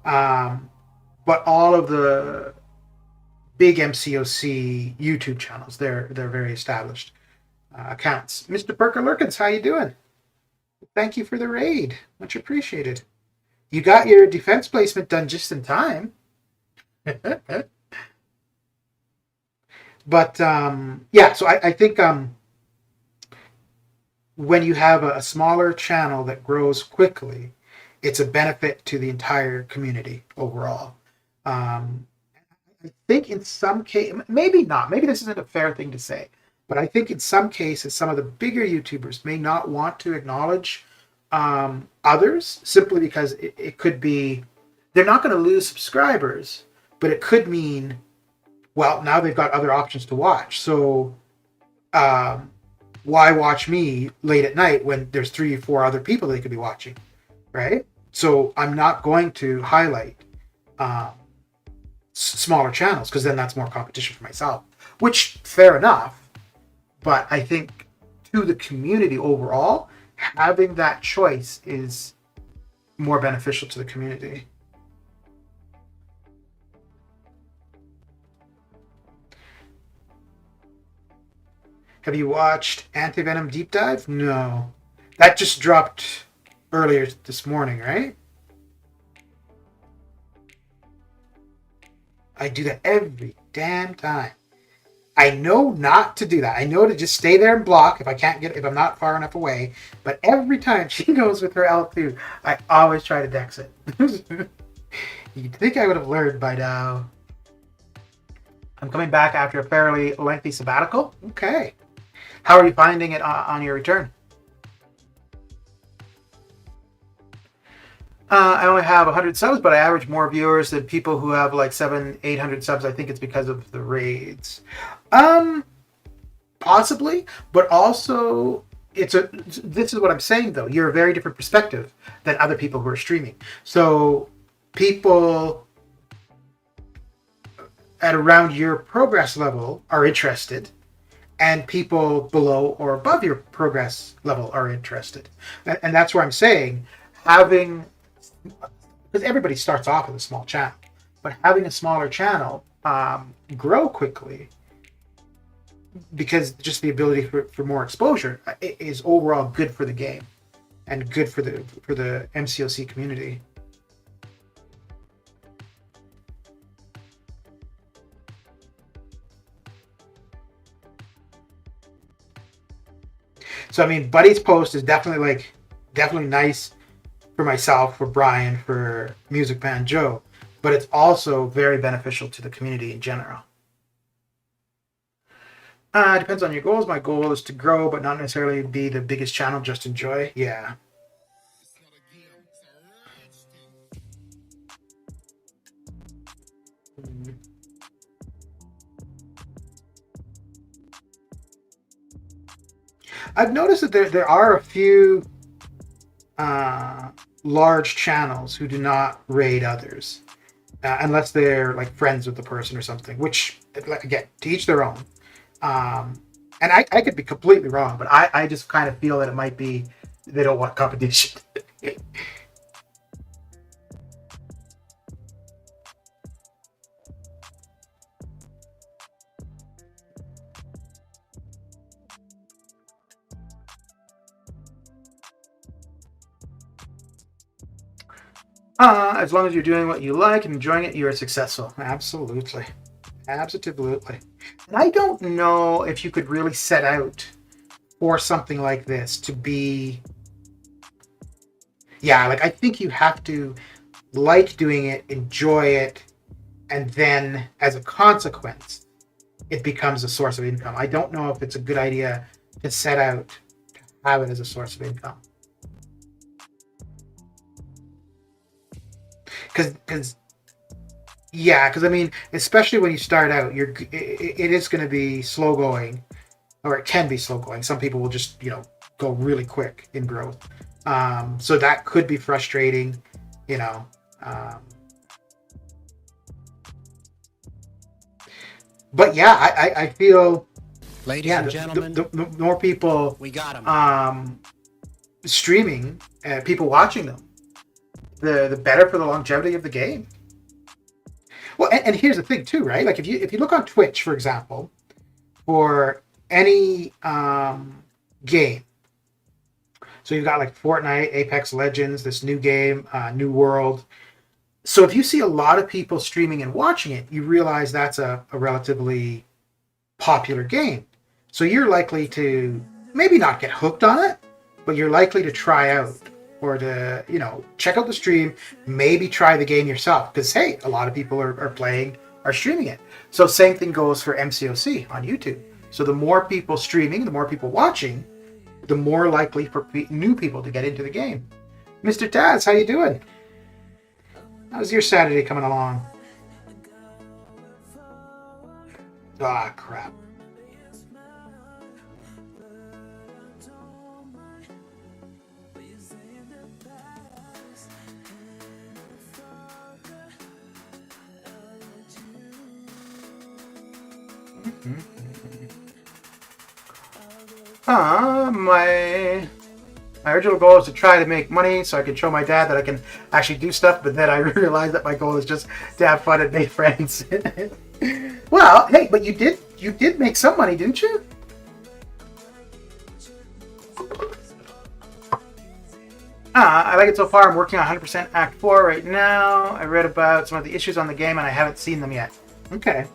But all of the big MCOC YouTube channels, they're very established accounts. Mr. Perker Lurkins, how you doing? Thank you for the raid. Much appreciated. You got your defense placement done just in time. But, so I think when you have a smaller channel that grows quickly, it's a benefit to the entire community overall. I think in some cases, maybe not, maybe this isn't a fair thing to say, but I think in some cases, some of the bigger YouTubers may not want to acknowledge others, simply because it could be, they're not going to lose subscribers, but it could mean, well, now they've got other options to watch. So why watch me late at night when there's 3 or 4 other people they could be watching, right? So I'm not going to highlight smaller channels, because then that's more competition for myself, which, fair enough. But I think to the community overall, having that choice is more beneficial to the community. Have you watched Antivenom Deep Dive? No. That just dropped earlier this morning, right? I do that every damn time. I know not to do that. I know to just stay there and block if if I'm not far enough away. But every time she goes with her L2, I always try to dex it. You'd think I would have learned by now. I'm coming back after a fairly lengthy sabbatical. Okay. How are you finding it on your return? I only have 100 subs, but I average more viewers than people who have like 700-800 subs. I think it's because of the raids. Possibly, but also this is what I'm saying though. You're a very different perspective than other people who are streaming. So people at around your progress level are interested, and people below or above your progress level are interested. And that's where I'm saying having, because everybody starts off with a small channel, but having a smaller channel grow quickly, because just the ability for more exposure is overall good for the game and good for the MCOC community. So I mean, Buddy's post is definitely nice for myself, for Brian, for Music Man Joe, but it's also very beneficial to the community in general. Depends on your goals. My goal is to grow, but not necessarily be the biggest channel, just enjoy. Yeah. I've noticed that there are a few large channels who do not raid others, unless they're like friends with the person or something, which, like, again, to each their own. And I could be completely wrong, but I just kind of feel that it might be they don't want competition. As long as you're doing what you like and enjoying it, you are successful. Absolutely. Absolutely. And I don't know if you could really set out for something like this to be... Yeah, like, I think you have to like doing it, enjoy it, and then, as a consequence, it becomes a source of income. I don't know if it's a good idea to set out to have it as a source of income. Because I mean, especially when you start out, it is going to be slow going, or it can be slow going. Some people will just go really quick in growth, so that could be frustrating, but yeah, I feel, ladies and gentlemen, the more people we got them. Streaming, people watching them, the better for the longevity of the game. Well, and here's the thing too, right? Like, if you look on Twitch, for example, for any game, so you've got like Fortnite, Apex Legends, this new game, New World. So if you see a lot of people streaming and watching it, you realize that's a relatively popular game. So you're likely to maybe not get hooked on it, but you're likely to try out, or to, check out the stream, maybe try the game yourself. Because, hey, a lot of people are streaming it. So same thing goes for MCOC on YouTube. So the more people streaming, the more people watching, the more likely for new people to get into the game. Mr. Taz, how you doing? How's your Saturday coming along? Ah, crap. My original goal is to try to make money so I can show my dad that I can actually do stuff, but then I realized that my goal is just to have fun and make friends. Well, hey, but you did make some money, didn't you? I like it so far. I'm working on 100% Act 4 right now. I read about some of the issues on the game and I haven't seen them yet. Okay.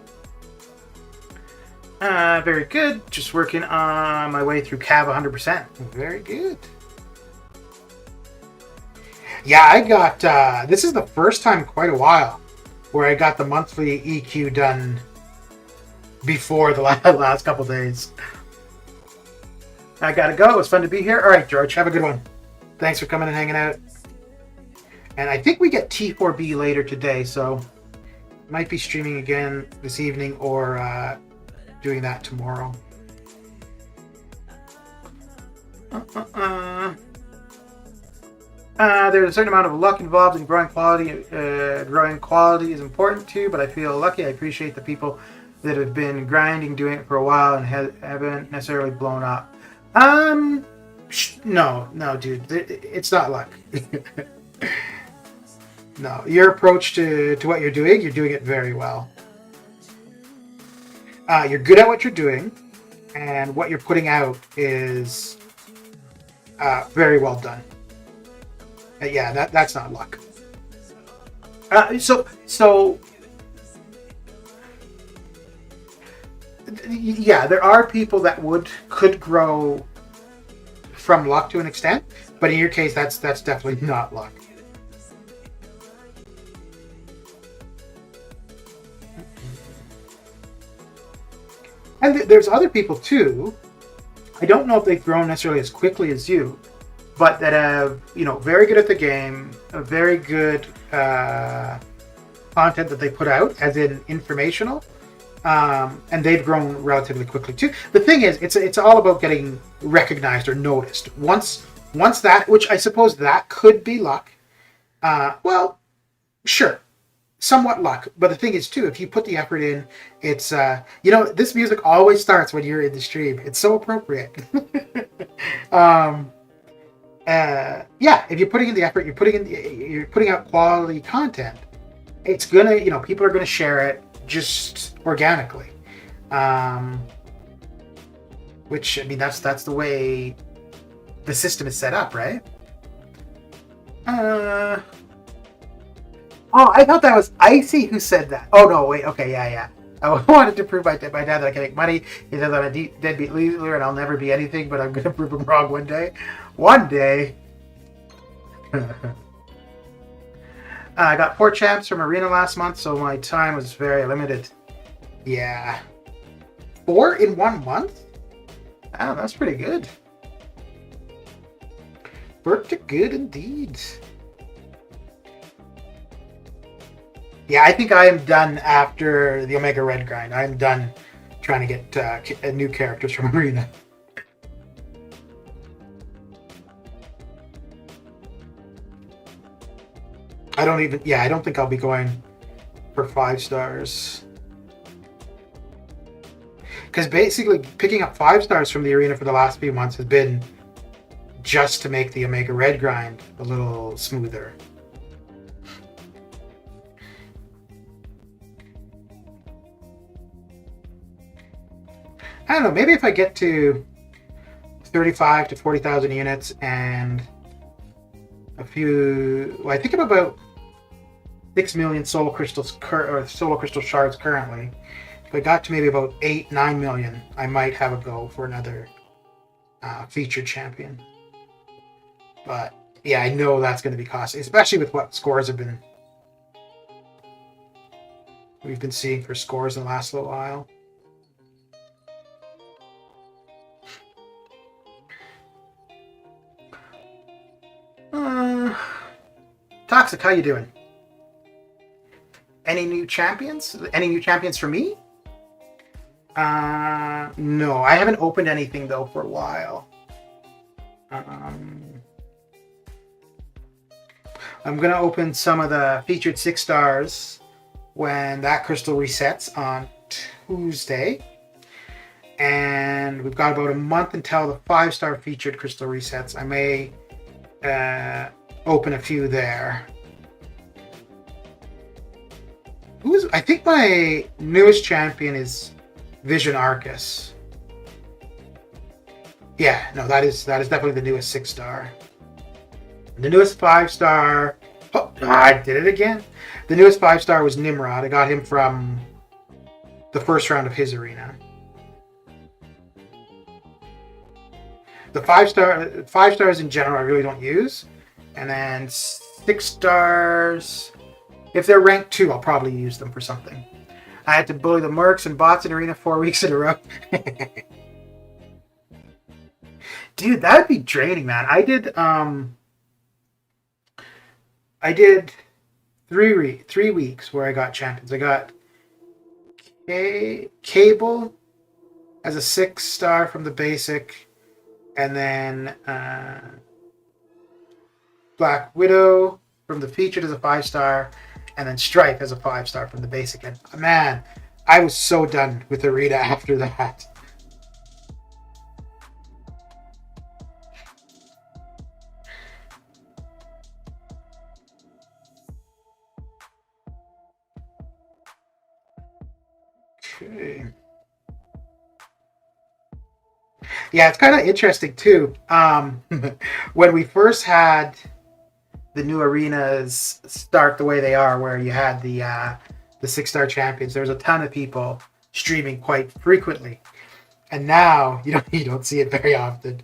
Very good. Just working on my way through Cav 100%. Very good. Yeah, I got, this is the first time in quite a while where I got the monthly EQ done before the last couple days. I gotta go. It was fun to be here. All right, George, have a good one. Thanks for coming and hanging out. And I think we get T4B later today, so might be streaming again this evening or doing that tomorrow. There's a certain amount of luck involved in growing quality. Growing quality is important too, but I feel lucky. I appreciate the people that have been grinding, doing it for a while, and haven't necessarily blown up. No, dude, it's not luck. No, your approach to what you're doing it very well. You're good at what you're doing, and what you're putting out is very well done. Yeah, that's not luck. So yeah, there are people that could grow from luck to an extent, but in your case, that's definitely not luck. And there's other people too. I don't know if they've grown necessarily as quickly as you, but that have, very good at the game, a very good content that they put out, as in informational, and they've grown relatively quickly too. The thing is, it's all about getting recognized or noticed. Once that, which I suppose that could be luck. Well, sure. Somewhat luck, but the thing is too, if you put the effort in, it's this music always starts when you're in the stream. It's so appropriate. If you're putting in the effort, you're putting out quality content. It's gonna, people are gonna share it just organically. Which, I mean, that's the way the system is set up, right? Oh, I thought that was Icy who said that. Oh, no, wait. Okay, yeah. I wanted to prove my dad that I can make money. He says I'm a deadbeat loser and I'll never be anything, but I'm going to prove him wrong one day. One day. I got 4 champs from Arena last month, so my time was very limited. Yeah. 4 in 1 month? Oh, that's pretty good. Pretty good indeed. Yeah, I think I am done after the Omega Red grind. I'm done trying to get new characters from Arena. I don't think I'll be going for 5 stars. Because basically, picking up 5 stars from the Arena for the last few months has been just to make the Omega Red grind a little smoother. I don't know, maybe if I get to 35 to 40,000 units and a few, I think I'm about 6 million soul crystals soul crystal shards currently. If I got to maybe about 8-9 million, I might have a go for another featured champion. But yeah, I know that's going to be costly, especially with what scores we've been seeing for scores in the last little while. Toxic, how you doing? Any new champions? Any new champions for me? No, I haven't opened anything though for a while. I'm gonna open some of the featured 6 stars when that crystal resets on Tuesday. And we've got about a month until the 5-star featured crystal resets. I may open a few there. I think my newest champion is Vision Arcus. Yeah, no, that is definitely the newest 6-star. The newest 5-star. Oh, I did it again. The newest 5-star was Nimrod. I got him from the first round of his arena. The 5 stars in general I really don't use, and then 6 stars. If they're ranked 2, I'll probably use them for something. I had to bully the mercs and bots in arena 4 weeks in a row. Dude, that'd be draining, man. I did 3 weeks where I got champions. I got Cable as a 6-star from the basic, and then Black Widow from the featured as a 5-star, and then Stripe as a 5-star from the basic. And man, I was so done with arena after that. Okay. Yeah, it's kind of interesting too. When we first had the new arenas start the way they are, where you had the 6-star champions, there was a ton of people streaming quite frequently, and now you don't see it very often.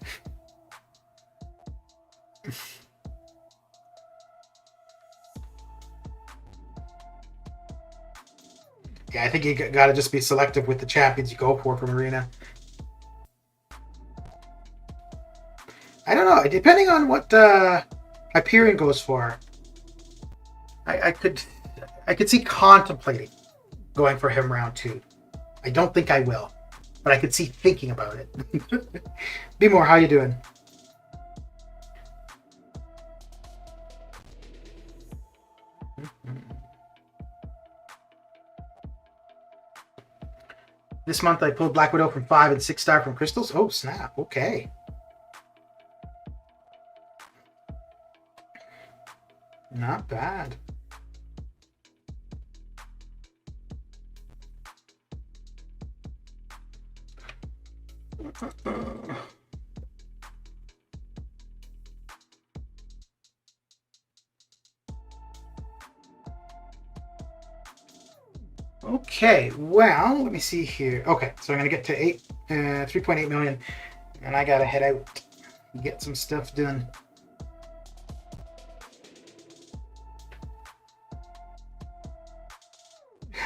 Yeah, I think you got to just be selective with the champions you go for from arena. I don't know, depending on what Hyperion goes for. I could see contemplating going for him round 2. I don't think I will, but I could see thinking about it. Be more, how you doing? This month I pulled Black Widow from 5 and 6-star from Crystals. Oh, snap. Okay. Not bad. Okay, well, let me see here. Okay, so I'm going to get to 3.8 million, and I got to head out and get some stuff done.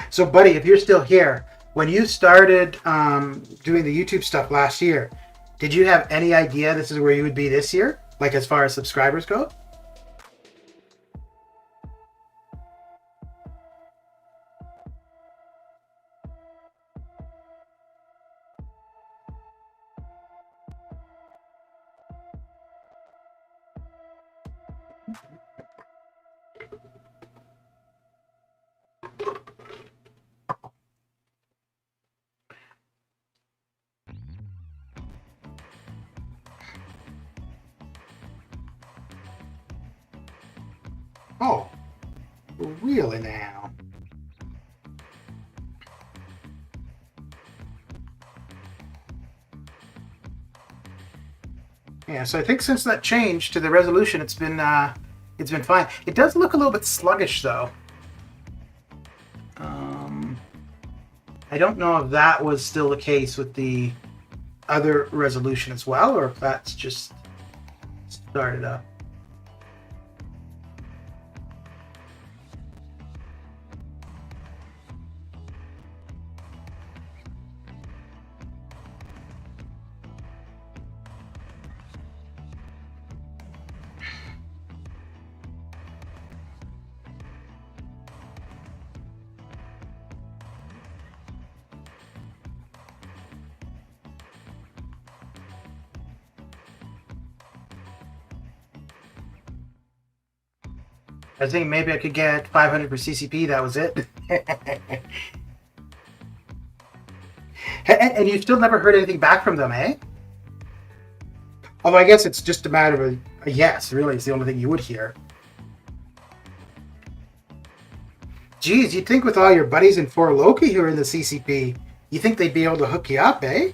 So, buddy, if you're still here, when you started doing the YouTube stuff last year, did you have any idea this is where you would be this year? Like, as far as subscribers go? Oh, really now? Yeah, so I think since that change to the resolution, it's been fine. It does look a little bit sluggish though. I don't know if that was still the case with the other resolution as well, or if that's just started up. I was thinking maybe I could get 500 for CCP. That was it. And you've still never heard anything back from them, eh? Although I guess it's just a matter of a yes, really. It's the only thing you would hear. Geez, you'd think with all your buddies in 4 Loki who are in the CCP, you think they'd be able to hook you up, eh?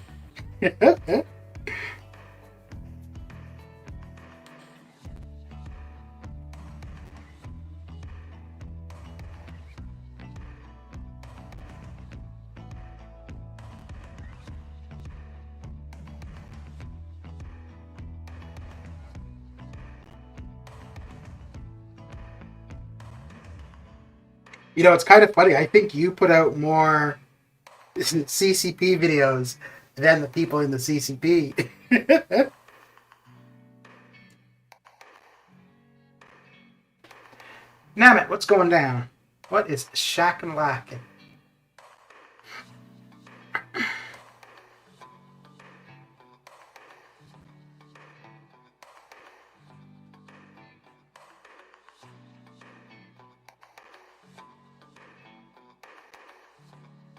You know, it's kind of funny. I think you put out more CCP videos than the people in the CCP. Namit, what's going down? What is shacking lacking?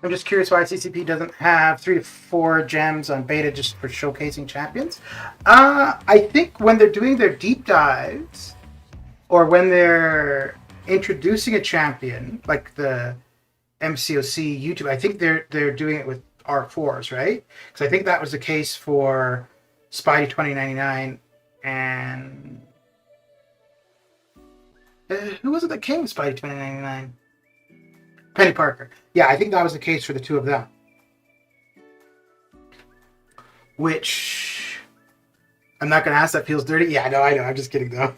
I'm just curious why CCP doesn't have 3 to 4 gems on beta just for showcasing champions. I think when they're doing their deep dives, or when they're introducing a champion, like the MCOC YouTube, I think they're doing it with R4s, right? Because I think that was the case for Spidey 2099 and who was it that came with Spidey 2099? Penny Parker. Yeah, I think that was the case for the two of them. Which I'm not going to ask. That feels dirty. Yeah, I know. I'm just kidding, though.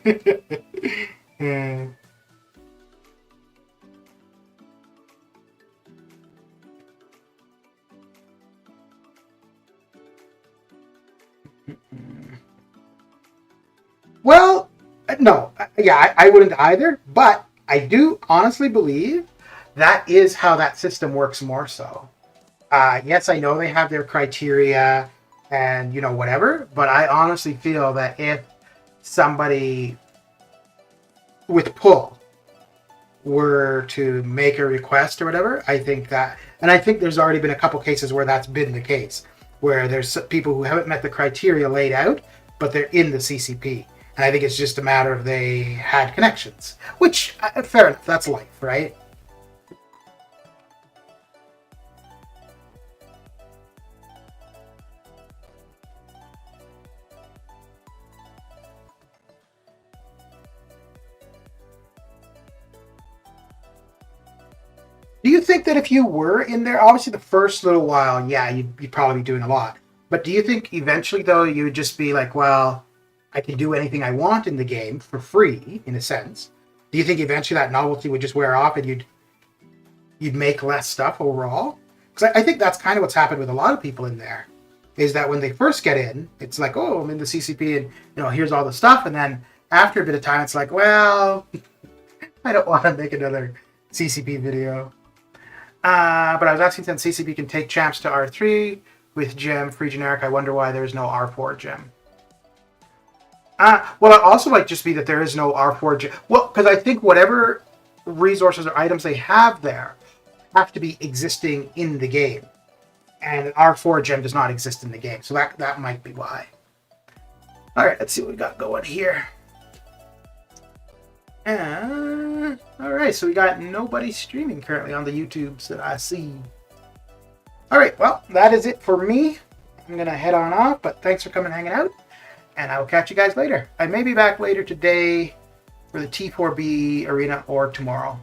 Well, no. Yeah, I wouldn't either. But I do honestly believe that is how that system works more so. Yes, I know they have their criteria and, you know, whatever, but I honestly feel that if somebody with pull were to make a request or whatever, I think that, and I think there's already been a couple cases where that's been the case, where there's people who haven't met the criteria laid out, but they're in the CCP. And I think it's just a matter of they had connections, which, fair enough, that's life, right? Do you think that if you were in there, obviously the first little while, yeah, you'd probably be doing a lot. But do you think eventually, though, you would just be like, well, I can do anything I want in the game for free, in a sense? Do you think eventually that novelty would just wear off and you'd make less stuff overall? Because I think that's kind of what's happened with a lot of people in there, is that when they first get in, it's like, oh, I'm in the CCP and, you know, here's all the stuff. And then after a bit of time, it's like, well, I don't want to make another CCP video. But I was asking, since CCP can take champs to R3 with gem free generic, I wonder why there's no R4 gem. Well, it also might just be that there is no R4 gem. Well, because I think whatever resources or items they have there have to be existing in the game. And an R4 gem does not exist in the game. So that might be why. Alright, let's see what we got going here. Alright, so we got nobody streaming currently on the YouTubes that I see. Alright, well, that is it for me. I'm going to head on off, but thanks for coming and hanging out. And I will catch you guys later. I may be back later today for the T4B arena or tomorrow.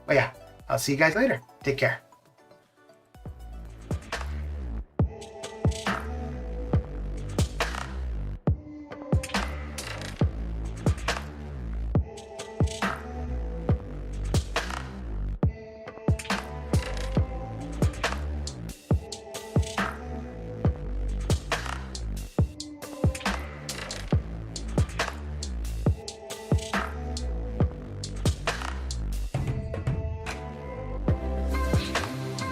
But yeah, I'll see you guys later. Take care.